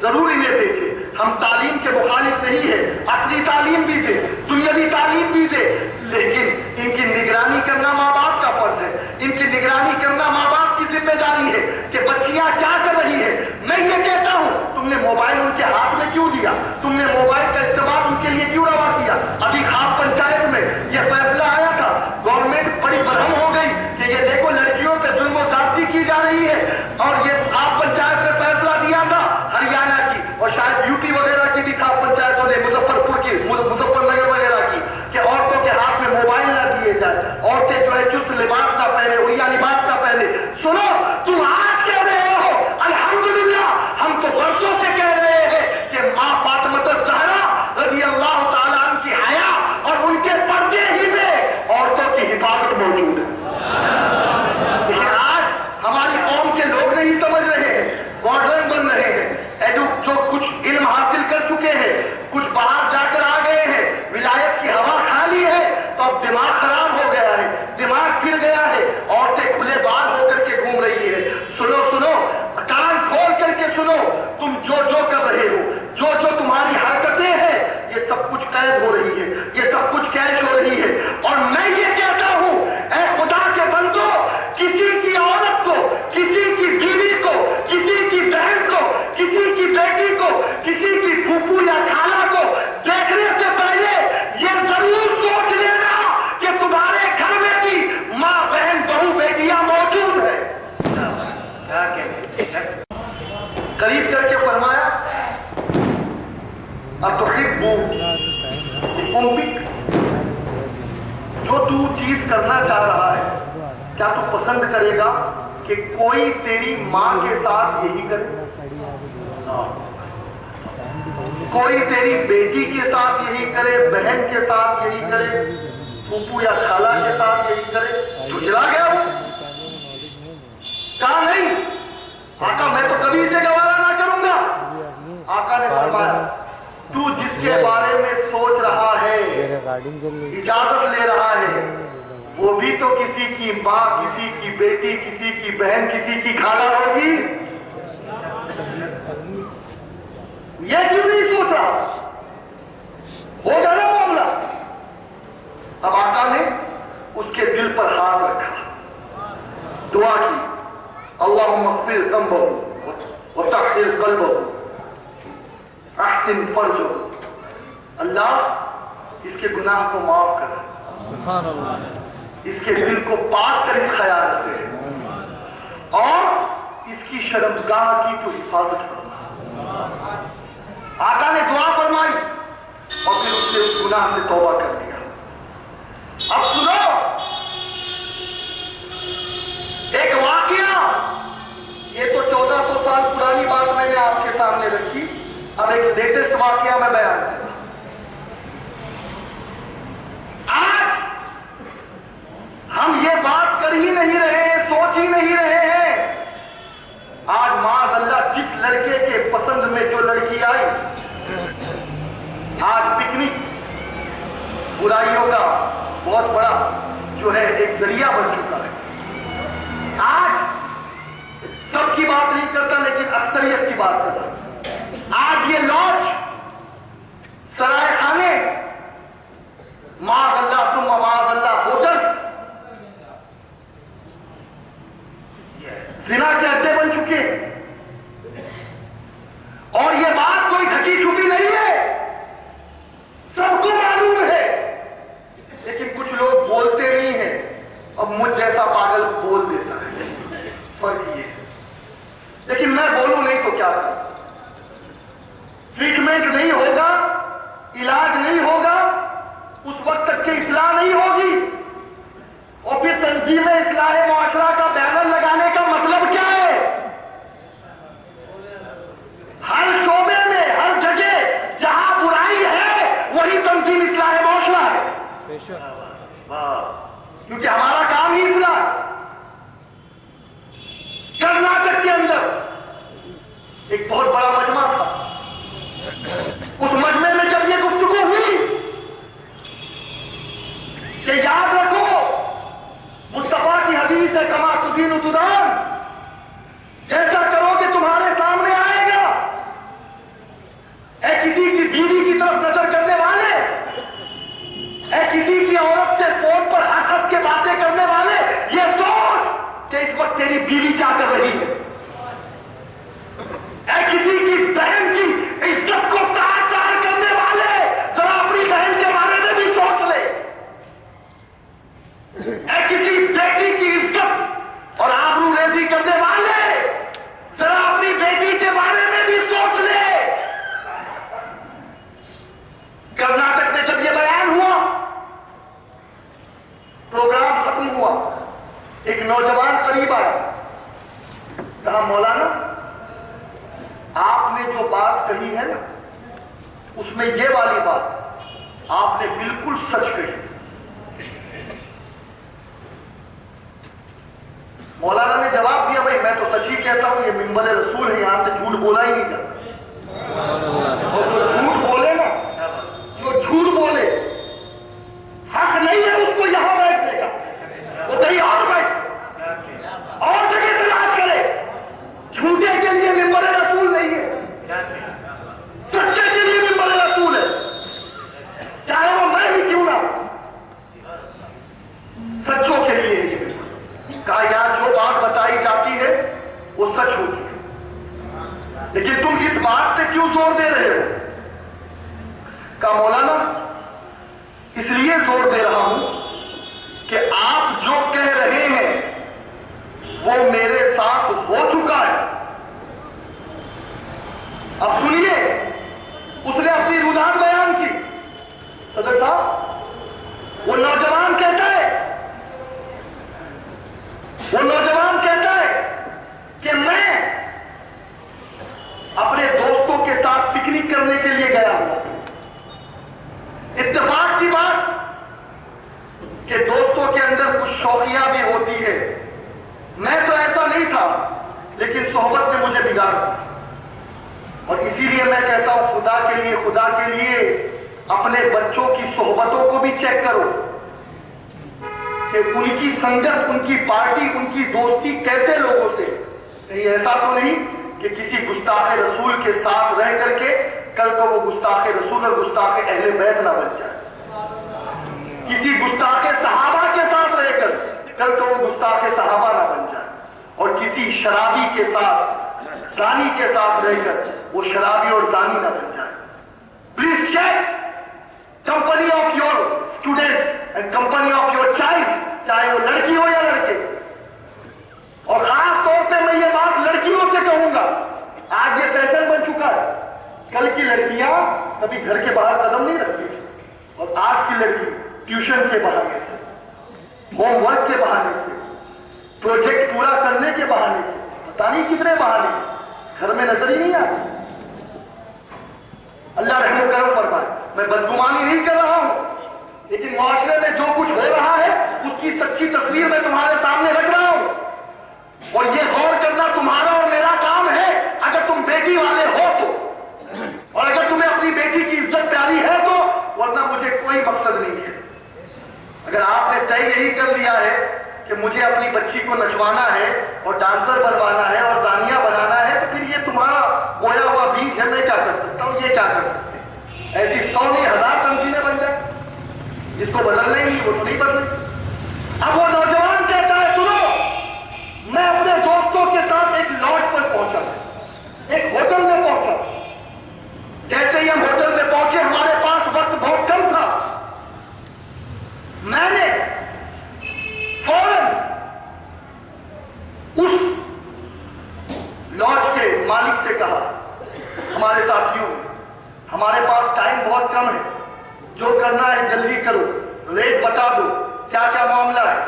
ضرور انہیں دیکھیں. ہم تعلیم کے مخالف نہیں ہے, اصلی تعلیم بھی دے, دنیاوی تعلیم بھی دے, لیکن ان کی نگرانی کرنا ماں باپ کا فرض ہے, ان کی نگرانی کرنا ماں باپ کی ذمہ داری ہے کہ بچیاں کیا کر رہی ہے. میں یہ کہتا ہوں تم نے موبائل ان کے ہاتھ میں کیوں دیا؟ تم نے موبائل کا استعمال ان کے لیے کیوں روا کیا؟ ابھی خاص پنچایت میں یہ فیصلہ آیا تھا، گورنمنٹ بڑی برہم ہو گئی کہ یہ دیکھو لڑکیوں پہ ظلم و زیادتی کی جا رہی ہے، اور یہ خاص پنچایت نے فیصلہ دیا تھا ہریانہ کی اور شاید یو پی وغیرہ کی بھی خاص پنچایتوں نے، مظفر پور کی، مظفر نگر وغیرہ کی، کہ عورتوں کے ہاتھ میں موبائل نہ دیے جائے، عورتیں جو ہے چست لباس نہ پہنے، اڑیا لباس نہ پہنے. سنو، تم آج کہہ رہے ہو الحمدللہ، ہم تو برسوں سے کہہ رہے ہیں کہ ماں فاطمہ الزہرا رضی اللہ تعالیٰ عنہ کی حیا اور ان کے پردے ہی میں عورتوں کی حفاظت موجود ہے. لیکن آج ہماری قوم کے لوگ نہیں سمجھ رہے ہیں، ماڈرن بن رہے ہیں، جو کچھ علم حاصل کر چکے ہیں، کچھ باہر جا کر آ گئے ہیں، ولایت کی ہوا کھا لی ہے، تو اب دماغ خراب ہو گیا ہے، دماغ پھر گیا ہے، عورتیں کھلے بال ہو کر کے گھوم رہی ہے. سنو سنو، کان کھول کر کے سنو، تم جو کر رہے ہو، جو تمہاری حرکتیں ہیں، یہ سب کچھ قید ہو رہی ہے، یہ سب کچھ کیش ہو رہی ہے. اور میں یہ کہتا ہوں اے خدا کے بندو، کسی کی عورت کو، کسی کی بیوی کو، کسی کی بہن کو، کسی کی بیٹی کو، کسی کی پھوپھو یا خالہ کو دیکھنے سے پہلے یہ ضرور سوچ لینا کہ تمہارے گھر میں بھی ماں، بہن، بہو، بیٹیاں موجود ہیں. قریب کر کے فرمایا اتحب امک، جو تو چیز کرنا چاہ رہا ہے کیا تو پسند کرے گا کہ کوئی تیری ماں کے ساتھ یہی کرے؟ کوئی تیری بیٹی کے ساتھ یہی کرے، بہن کے ساتھ یہی کرے، پھوپھو یا خالہ کے ساتھ یہی کرے؟ جھجلا گیا وہ، کہا نہیں آقا میں تو کبھی اسے گوارا نہ کروں گا. آقا نے فرمایا تو جس کے بارے میں سوچ رہا ہے، اجازت لے رہا ہے، وہ بھی تو کسی کی ماں، کسی کی بیٹی، کسی کی بہن، کسی کی خالہ ہوگی. یہ کیوں نہیں سوچا؟ ہو جانا معاملہ. اب آقا نے اس کے دل پر ہاتھ رکھا، دعا کی اللہم اغفر ذنبہ وطہر قلبہ احسن فرجہ، اللہ اس کے گناہ کو معاف کر، سبحان اللہ، اس کے دل کو پاک کر اس خیال سے، اور اس کی شرمگاہ کی تو حفاظت کرنا. آقا نے دعا فرمائی اور پھر اس نے اس گناہ سے توبہ کر دیا. اب سنو ایک واقعہ، یہ تو 1400 سال پرانی بات میں نے آپ کے سامنے رکھی، اب ایک لیٹسٹ واقعہ میں بیان کروں. آج ہم یہ بات کر ہی نہیں رہے ہیں، سوچ ہی نہیں رہے ہیں. آج معاذ اللہ جس لڑکے کے پسند میں جو لڑکی آئی، آج پکنک برائیوں کا بہت بڑا جو ہے ایک ذریعہ بن چکا ہے. آج سب کی بات نہیں کرتا لیکن اکثریت کی بات کرتا. آج یہ لاڈج، سرائے خانے، معاذ اللہ ثم معاذ اللہ ہوٹل زنا کے اڈے بن چکے. اور یہ بات کوئی ڈھکی چھپی نہیں ہے، سب کو معلوم ہے، لیکن کچھ لوگ بولتے نہیں ہیں. اب مجھ جیسا پاگل بول دیتا ہے، فرق یہ. لیکن میں بولوں نہیں تو کیا کروں؟ ٹریٹمنٹ نہیں ہوگا، علاج نہیں ہوگا، اس وقت تک کہ اصلاح نہیں ہوگی. اور پھر تنظیم اصلاح معاشرہ کا بینر لگانے کا مطلب کیا ہے؟ ہر شعبے میں، ہر جگہ جہاں برائی ہے وہی تنظیم اصلاح معاشرہ ہے، کیونکہ ہمارا کام ہی اصلاح. کرناٹک کے اندر ایک بہت بڑا مجمع تھا. اس مجمع میں جب یہ گفتگو ہوئی کہ یاد رکھو مصطفیٰ کی حدیث ہے کما تدین تدان، جیسا کرو کہ تمہارے سامنے آئے گا. اے کسی کی بیوی کی طرف نظر کرنے والے، اے کسی کی عورت سے فون پر ہنس ہنس کے باتیں کرنے والے، یہ سوچ کہ اس وقت تیری بیوی کیا کر رہی ہے. اے کسی کی بہن کی عزت کو تار تار کرنے والے ذرا اپنی بہن کے بارے میں بھی سوچ لے. اے کسی بیٹی کی عزت اور آبرو ریزی کرنے والے ذرا اپنی بیٹی کے بارے میں بھی سوچ لے. کرناٹک میں جب یہ بیان ہوا، پروگرام ختم ہوا، ایک نوجوان قریب آیا، کہا مولانا آپ نے جو بات کہی ہے نا اس میں یہ والی بات آپ نے بالکل سچ کہی. مولانا نے جواب دیا بھائی میں تو سچ ہی کہتا ہوں، یہ منبر رسول ہے، یہاں سے جھوٹ بولا ہی نہیں جاتا. اور جو جھوٹ بولے نا، جو جھوٹ بولے حق نہیں ہے اس کو یہاں بیٹھنے کا، وہ کہیں اور بیٹھ اور جگہ تلاش کرے. جھوٹے کے لیے منبر رسول نہیں ہے، سچے کے لیے منبر رسول ہے، چاہے وہ میں ہی کیوں نہ. سچوں کے لیے کہا یہاں جو بات بتائی جاتی ہے وہ سچ ہوتی ہے، لیکن تم اس بات پہ کیوں زور دے رہے ہو؟ کہا مولانا اس لیے زور دے رہا ہوں کہ آپ جو کہہ رہے ہیں وہ میرے ساتھ ہو چکا ہے. اب سنیے، اس نے اپنی رجحان بیان کی. صدر صاحب، وہ نوجوان کہتا ہے کہ میں اپنے دوستوں کے ساتھ پکنک کرنے کے لیے گیا ہوں. اتفاق کی بات کہ دوستوں کے اندر کچھ شوقیاں بھی ہوتی ہے. میں تو ایسا نہیں تھا، لیکن صحبت نے مجھے بگاڑا. اور اسی لیے میں کہتا ہوں خدا کے لیے اپنے بچوں کی صحبتوں کو بھی چیک کرو کہ ان کی سنگت، ان کی پارٹی، ان کی دوستی کیسے لوگوں سے. کہیں ایسا تو نہیں کہ کسی گستاخ رسول کے ساتھ رہ کر کے کل کو وہ گستاخ رسول اور گستاخ اہل بیت نہ بن جائے. کسی گستاخ صحابہ کے ساتھ رہ کر کل تو وہ گستاخ صحابہ نہ بن جائے. اور کسی شرابی کے ساتھ، زانی کے ساتھ رہ کر وہ شرابی اور زانی نہ بن جائے. Please check company of your students and company of your child, چاہے وہ لڑکی ہو یا لڑکے. اور خاص طور پہ میں یہ بات لڑکیوں سے کہوں گا، آج یہ فیشن بن چکا ہے. کل کی لڑکیاں کبھی گھر کے باہر قدم نہیں رکھتی تھی، اور آج کی لڑکی ٹیوشن کے بہانے سے، ہوم ورک کے بہانے سے، پروجیکٹ پورا کرنے کے بہانے سے، پتہ نہیں کتنے بہانے گھر میں نظر ہی نہیں آتی. اللہ رحم و کرم فرمائے. میں بدگمانی نہیں کر رہا ہوں، لیکن معاشرے میں جو کچھ ہو رہا ہے اس کی سچی تصویر میں تمہارے سامنے رکھ رہا ہوں. اور یہ غور کرنا تمہارا اور میرا کام ہے اگر تم بیٹی والے ہو تو، اور اگر تمہیں اپنی بیٹی کی عزت پیاری ہے تو، ورنہ مجھے کوئی مقصد نہیں ہے. اگر آپ نے طے یہی کر لیا ہے کہ مجھے اپنی بچی کو نچوانا ہے اور ڈانسر بنوانا ہے اور زانیہ بنانا ہے، تو پھر یہ تمہارا بویا ہوا بیج ہے. میں کیا کر سکتا ہوں؟ یہ کیا کر سکتے ہیں؟ ایسی 100 نہیں 1000 تنظیمیں بن جائیں. جس کو بدلنا ہی نہیں وہ تو نہیں بدلے. اب وہ نوجوان کہتا ہے سنو، میں اپنے دوستوں کے ساتھ ایک لاڈج پر پہنچا، ایک ہوٹل میں پہنچا. جیسے ہی ہم ہوٹل میں پہنچے ہمارے پاس وقت بہت کم تھا. میں نے فوراً اس لاڈج کے مالک سے کہا ہمارے ساتھ کیوں، ہمارے پاس ٹائم بہت کم ہے، جو کرنا ہے جلدی کرو، ریٹ بتا دو، کیا کیا معاملہ ہے.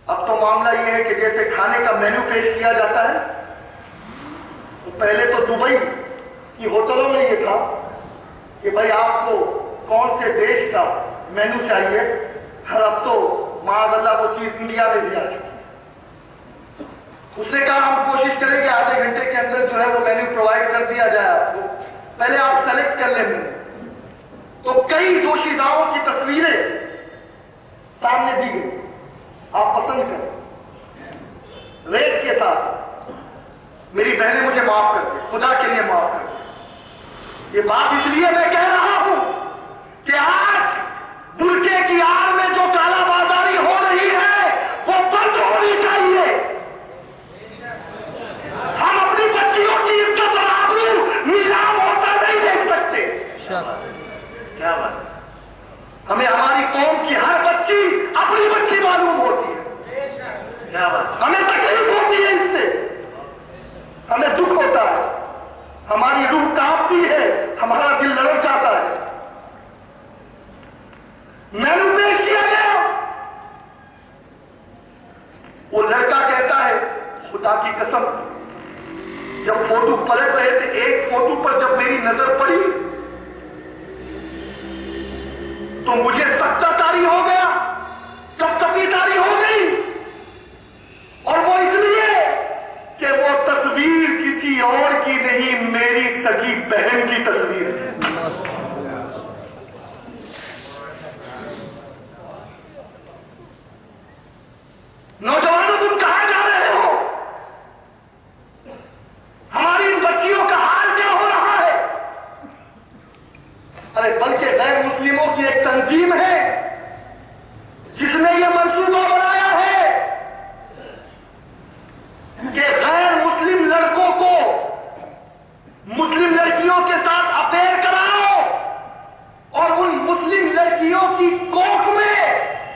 اب تو معاملہ یہ ہے کہ جیسے کھانے کا مینو پیش کیا جاتا ہے، تو پہلے تو دبئی کی ہوٹلوں میں یہ تھا کہ بھائی آپ کو کون سے دیش کا مینو چاہیے. ہر اب تو معاذ اللہ وہ چیز انڈیا میں بھی آ چکی. اس نے کہا ہم کوشش کریں کہ آدھے گھنٹے کے اندر جو ہے وہ مینو پرووائڈ کر دیا جائے آپ کو، پہلے آپ سلیکٹ کر لیں. تو کئی جوشیداؤں کی تصویریں سامنے دی گئی، آپ پسند کریں ریٹ کے ساتھ. میری بہنیں مجھے معاف کر دیں، خدا کے لیے معاف کر دیں. یہ بات اس لیے میں کہہ رہا ہوں کہ آج برقعے کی آڑ میں جو کالا بازاری ہو رہی ہے وہ بند ہمیں تکلیف ہوتی ہے اس سے، ہمیں دکھ ہوتا ہے، ہماری روح کانپتی ہے، ہمارا دل لڑک جاتا ہے۔ میں نے پیش کیا گیا، وہ لڑکا کہتا ہے خدا کی قسم جب فوٹو پلٹ رہے تھے، ایک فوٹو پر جب میری نظر پڑی تو مجھے سچا طاری ہو گیا، کب کبھی طاری ہو گئی، اور وہ اس لیے کہ وہ تصویر کسی اور کی نہیں، میری سگی بہن کی تصویر ہے۔ نوجوانوں تم کہاں جا رہے ہو؟ ہماری بچیوں کا حال کیا ہو رہا ہے؟ ارے بلکہ غیر مسلموں کی ایک تنظیم ہے جس نے یہ منصوبہ بنایا ہے کہ غیر مسلم لڑکوں کو مسلم لڑکیوں کے ساتھ افیئر کراؤ اور ان مسلم لڑکیوں کی کوکھ میں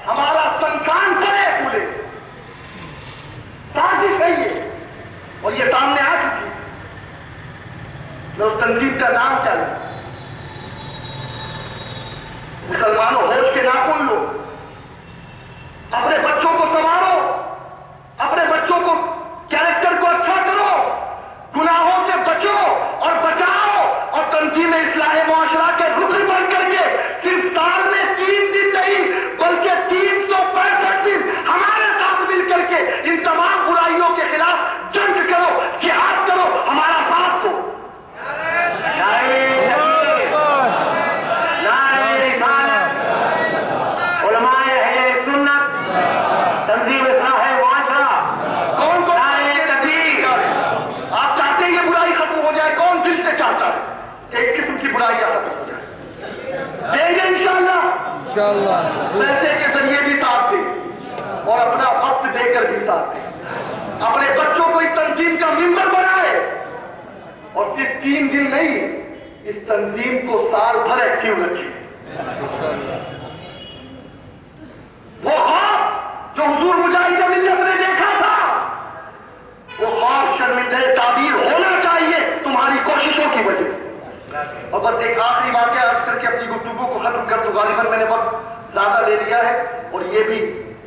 ہمارا سنتان پلے پھولے۔ سازش ہے یہ، اور یہ سامنے آ چکی۔ میں اس تنظیم کا نام کیا لوں؟ مسلمانوں ہوش کے ناخن لو، اپنے بچوں کو سنوارو، اپنے بچوں کو کیریکٹر کو اچھا کرو، گناہوں سے بچو اور بچاؤ، اور تنظیم اصلاح معاشرہ کے رکن بن کر کے صرف سال میں 3 دن نہیں بلکہ 365 دن ہمارے ساتھ مل کر کے ان تمام برائیوں کے خلاف جنگ کرو، جہاد کرو، ہمارا ساتھ دو۔ اس قسم کی برائیاں ختم ہو جائے، دیں گے انشاءاللہ، پیسے کے ذریعے بھی ساتھ دیں اور اپنا وقت دے کر بھی ساتھ دیں، اپنے بچوں کو اس تنظیم کا ممبر بنائے، اور صرف 3 دن نہیں، اس تنظیم کو سال بھر ایکٹیو رکھیں۔ وہ خواب جو حضور مجاہد ملت نے دیکھا تھا، وہ خواب شرمندہ تعبیر ہونا چاہیے تمہاری کوششوں کی وجہ سے۔ اور بس ایک آخری واقعہ عرض کر کے اپنی گفتگو کو ختم کر دوں، غالباً میں نے وقت زیادہ لے لیا ہے، اور یہ بھی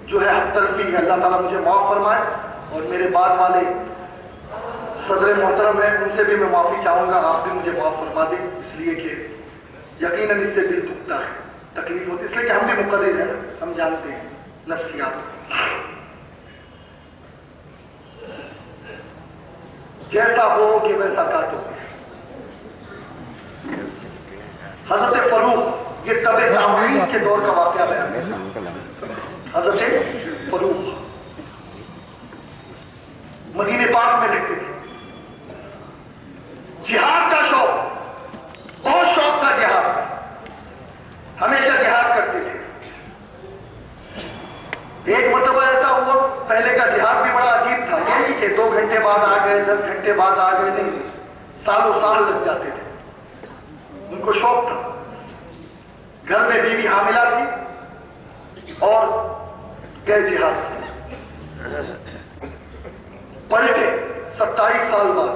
جو ہے حق تلفی ہے، اللہ تعالیٰ مجھے معاف فرمائے، اور میرے بعد والے صدر محترم ہیں ان سے بھی میں معافی چاہوں گا، آپ بھی مجھے معاف فرما دیں، اس لیے کہ یقیناً اس سے دل دکھتا ہے، تکلیف ہوتی ہے، اس لیے کہ ہم بھی مقرر ہیں، ہم جانتے ہیں نفسیات، جیسا ہو کہ ویسا کاٹو۔ حضرت فروخ، یہ طب تعمیر کے دور کا واقعہ ہے، حضرت فروخ مدینے پاک میں رہتے تھے، جہاد کا شوق، بہت شوق تھا جہاد کا، ہمیشہ جہاد کرتے تھے۔ ایک مرتبہ ایسا ہوا، پہلے کا جہاد بھی بڑا عجیب تھا، یہ نہیں کہ 2 گھنٹے بعد آ گئے، 10 گھنٹے بعد آ گئے، نہیں، سالوں سال لگ جاتے تھے، ان کو شوق تھا۔ گھر میں بیوی حاملہ تھی اور گئے جہاد، پلٹے 27 سال بعد،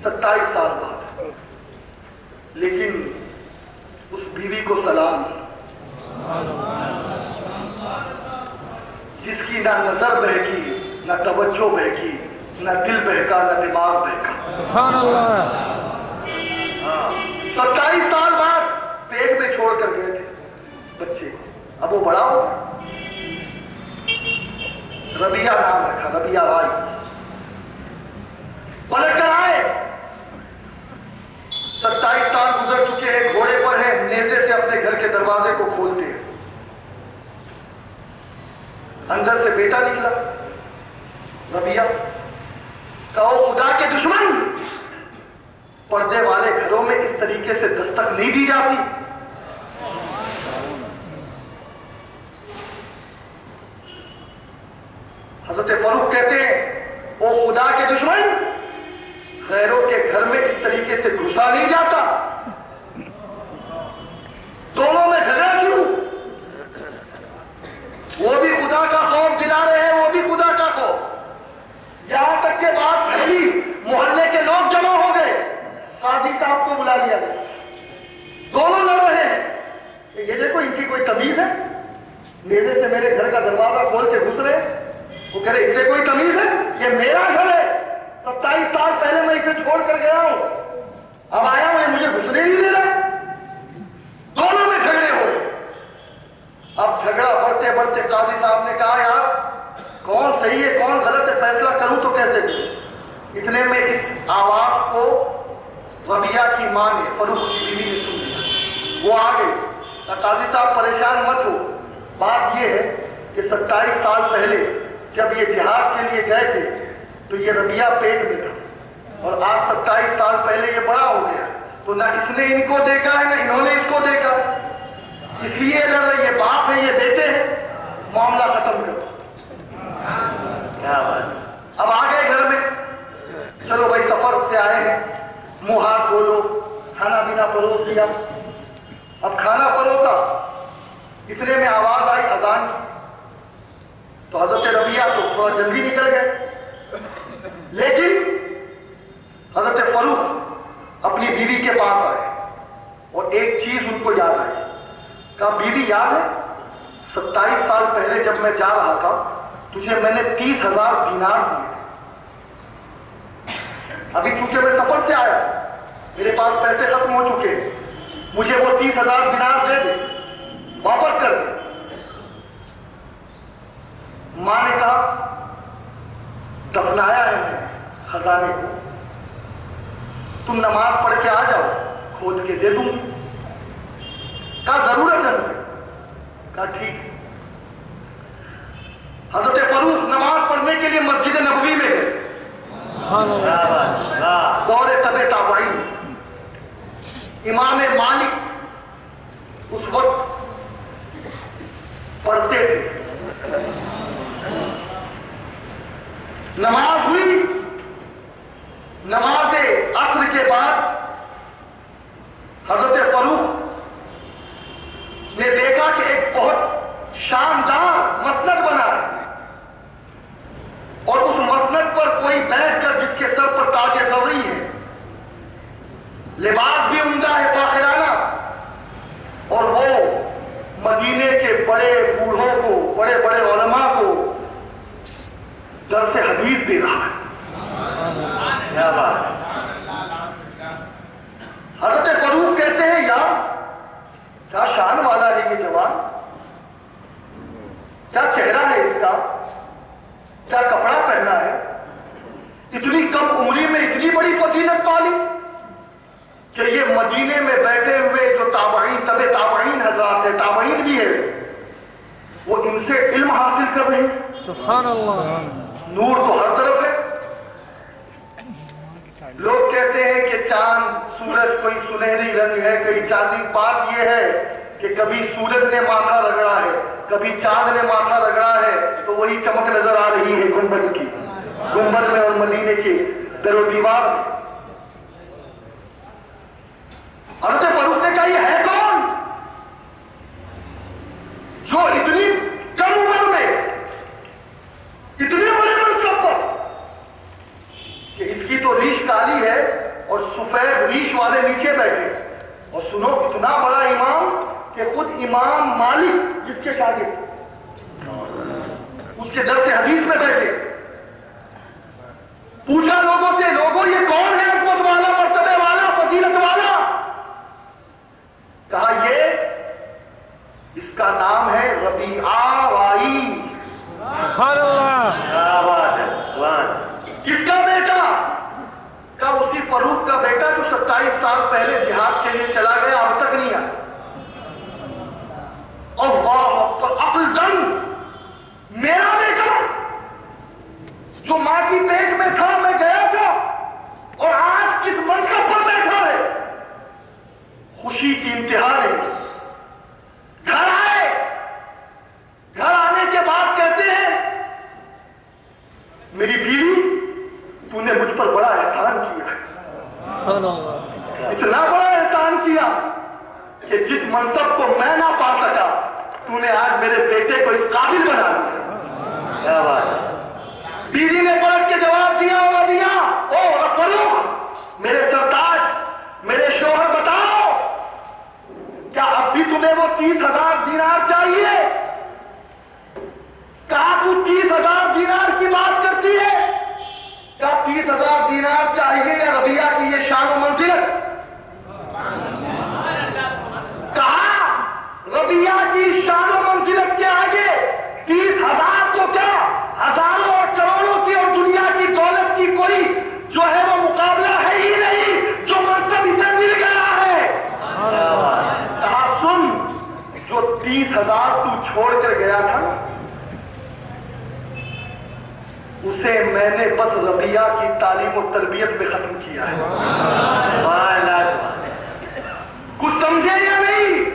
27 سال بعد، لیکن اس بیوی کو سلام، جس کی نہ نظر بہکی، نہ توجہ بہکی، نہ دل بہکا، نہ دماغ بہکا۔ سبحان اللہ۔ 27 سال بعد پیٹ میں چھوڑ کر گئے تھے بچے، اب وہ بڑا ہو، ربیہ نام رکھا، ربیہ رائی، پلٹ کر آئے، 27 سال گزر چکے ہیں، گھوڑے پر ہیں، نیزے سے اپنے گھر کے دروازے کو کھولتے ہیں، اندر سے بیٹا نکلا، ربیہ، کہو خدا کے دشمن، پردے والے گھروں میں اس طریقے سے دستک نہیں دی جاتی۔ حضرت فاروق کہتے ہیں، او خدا کے دشمن، غیروں کے گھر میں اس طریقے سے گھسا نہیں جاتا، دونوں میں جھگڑا کیوں؟ وہ بھی نیزے سے میرے گھر کا دروازہ کھول کے گھس رہے. وہ کہہ رہے اسے کوئی تمیز ہے؟ یہ میرا گھر ہے, 27 سال پہلے میں اسے چھوڑ کر گیا ہوں, اب آیا ہوں, یہ مجھے گھسنے نہیں دے رہا. دونوں میں جھگڑے ہو رہے. اب جھگڑا بڑھتے بڑھتے قاضی صاحب نے کہا یار کون صحیح ہے کون غلط ہے فیصلہ کروں تو کیسے کروں. اتنے میں اس آواز کو ربیہ کی ماں نے, فروخ کی بیوی نے سن لیا. وہ آ گئی. قاضی صاحب پریشان مت ہو, بات یہ ہے کہ 27 سال پہلے جب یہ جہاد کے لیے گئے تھے تو یہ ربیہ پیٹ میں تھا, اور آج 27 سال پہلے یہ بڑا ہو گیا, تو نہ اس نے ان کو دیکھا ہے نہ انہوں نے اس کو دیکھا, اس لیے لڑ رہے. یہ باپ ہے یہ بیٹے ہیں, معاملہ ختم کرو. اب آ گئے گھر میں, چلو بھائی سفر سے آئے ہیں, منہ ہاتھ دھولو, کھانا پینا پروس دیا. اب کھانا پروسا, اتنے میں آواز آئی اذان کی. تو حضرت ربیہ تو تھوڑا جلدی نکل گئے, لیکن حضرت فروخ اپنی بیوی کے پاس آئے اور ایک چیز ان کو یاد آئی. کہا بیوی یاد ہے 27 سال پہلے جب میں جا رہا تھا تجھے میں نے 30,000 دینار دیے. ابھی چونکہ میں سفر سے آیا میرے پاس پیسے ختم ہو چکے, مجھے وہ 30,000 دینار دے دے, واپس کر دے. ماں نے کہا دفنایا ہے میں خزانے کو, تم نماز پڑھ کے آ جاؤ کھود کے دے دوں. کہا ضرورت ہے مجھے. کہا ٹھیک ہے. حضرت فروخ نماز پڑھنے کے لیے مسجد نبوی میں گئے. دور تبع تابعین, امام مالک اس وقت پڑھتے تھے. نماز ہوئی, نماز عصر کے بعد حضرت فروخ نے دیکھا کہ ایک بہت شاندار مسند بنا ہے, اور اس مسند پر کوئی بیٹھ کر جس کے سر پر تاج زرعی ہے, لباس بھی عمدہ ہے فاخرانہ, اور وہ مدینے کے بڑے بوڑھوں کو, بڑے بڑے علماء کو درس حدیث دے رہا ہے. کیا بات ہے. حضرت فروخ کہتے ہیں یار کیا شان والا ہے یہ جوان, کیا چہرہ ہے اس کا, کیا کپڑا پہنا ہے, اتنی کم عمری میں اتنی بڑی فضیلت پالی کہ یہ مدینے میں بیٹھے ہوئے جو تابعین تبع تابعین حضرات ہیں, تابعین بھی ہے, وہ ان سے علم حاصل کر رہے ہیں. سبحان اللہ. نور تو ہر طرف ہے. لوگ کہتے ہیں کہ چاند سورج کوئی سنہری رنگ ہے, کئی چاندی. بات یہ ہے کہ کبھی سورج نے ماتھا رگڑا ہے, کبھی چاند نے ماتھا رگڑا ہے, تو وہی چمک نظر آ رہی ہے گنبد کی, گنبد میں اور مدینے کے در و دیوار میں. حضرت فروخ نے کہا یہ ہے کون جو اتنی کم عمر میں اتنے بڑے منصب پر, کہ اس کی تو ریش کالی ہے اور سفید ریش والے نیچے بیٹھے, اور سنو اتنا بڑا امام کہ خود امام مالک جس کے شاگرد اس کے درس حدیث میں بیٹھے. پوچھا لوگوں سے, لوگوں یہ کون ہے عظمت والا, مرتبے والا, فضیلت والا؟ کہا یہ اس کا نام ہے ربیعہ وائی. سبحان اللہ. کس کا بیٹا؟ کا اسی فروخ کا بیٹا جو 27 سال پہلے جہاد کے لیے چلا گیا, اب تک نہیں آیا. اللہ اکبر. عقل جنگ. میرا بیٹا جو ماں کی پیٹ میں تھا, میں گیا تھا, اور آج کس منصب پر بیٹھا ہے. خوشی کی انتہا نہیں. گھر آئے, گھر آنے کے بعد کہتے ہیں میری بیوی تو نے مجھ پر بڑا احسان کیا, اتنا بڑا احسان کیا کہ جس منصب کو میں نہ پا سکا تو نے آج میرے بیٹے کو اس قابل بنا دیا. بیوی نے پلٹ کے جواب دیا, او فروخ میرے سرتاج, میرے شوہر, بتاؤ کیا اب بھی تمہیں وہ 30,000 دینار چاہیے؟ 30,000 دینار چاہیے یا ربیہ کی یہ شان و منزلت؟ کہا ربیہ کی شان و منزلت کے آگے 30,000 تو کیا، ہزاروں اور کروڑوں کی اور دنیا کی دولت کی کوئی جو ہے وہ مقابلہ ہے ہی نہیں جو منصب اسے مل گیا ہے۔ کہا سن، جو 30,000 تو چھوڑ کر گیا تھا اسے میں نے بس ربیہ کی تعلیم و تربیت میں ختم کیا ہے۔ کچھ سمجھے یا نہیں؟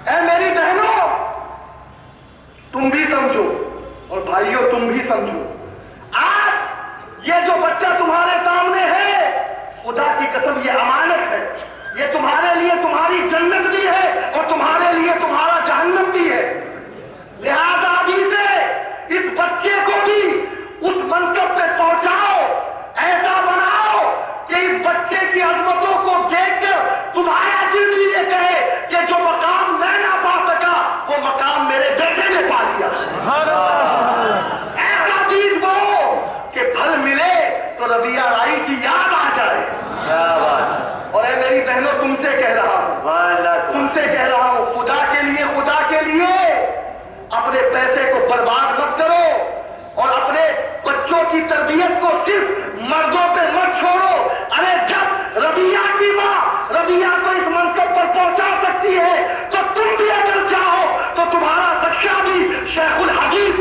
اے میری بہنوں تم بھی سمجھو اور بھائیوں تم بھی سمجھو، آج یہ جو بچہ تمہارے سامنے ہے خدا کی قسم یہ امانت ہے، یہ تمہارے لیے تمہاری جنت بھی ہے اور تمہارے لیے تمہارا جہنم بھی ہے۔ لہذا ابھی سے اس بچے کو بھی اس منصب پہ پہنچاؤ، ایسا بناؤ کہ اس بچے کی عظمتوں کو دیکھ کر تمہارا دل بھی یہ کہے کہ جو مقام میں نہ پا سکا وہ مقام میرے بیٹے نے پا لیا۔ ایسا بیج بو کہ پھل ملے تو ربیہ رائی کی یاد آ جائے۔ اور اے میری بہنوں تم سے کہہ رہا ہوں خدا کے لیے اپنے پیسے کو برباد مت کرو اور اپنے بچوں کی تربیت کو صرف مردوں پہ مت چھوڑو۔ ارے جب ربیہ کی ماں ربیہ کو اس منصب پر پہنچا سکتی ہے تو تم بھی اگر چاہو تو تمہارا بچہ بھی شیخ الحدیث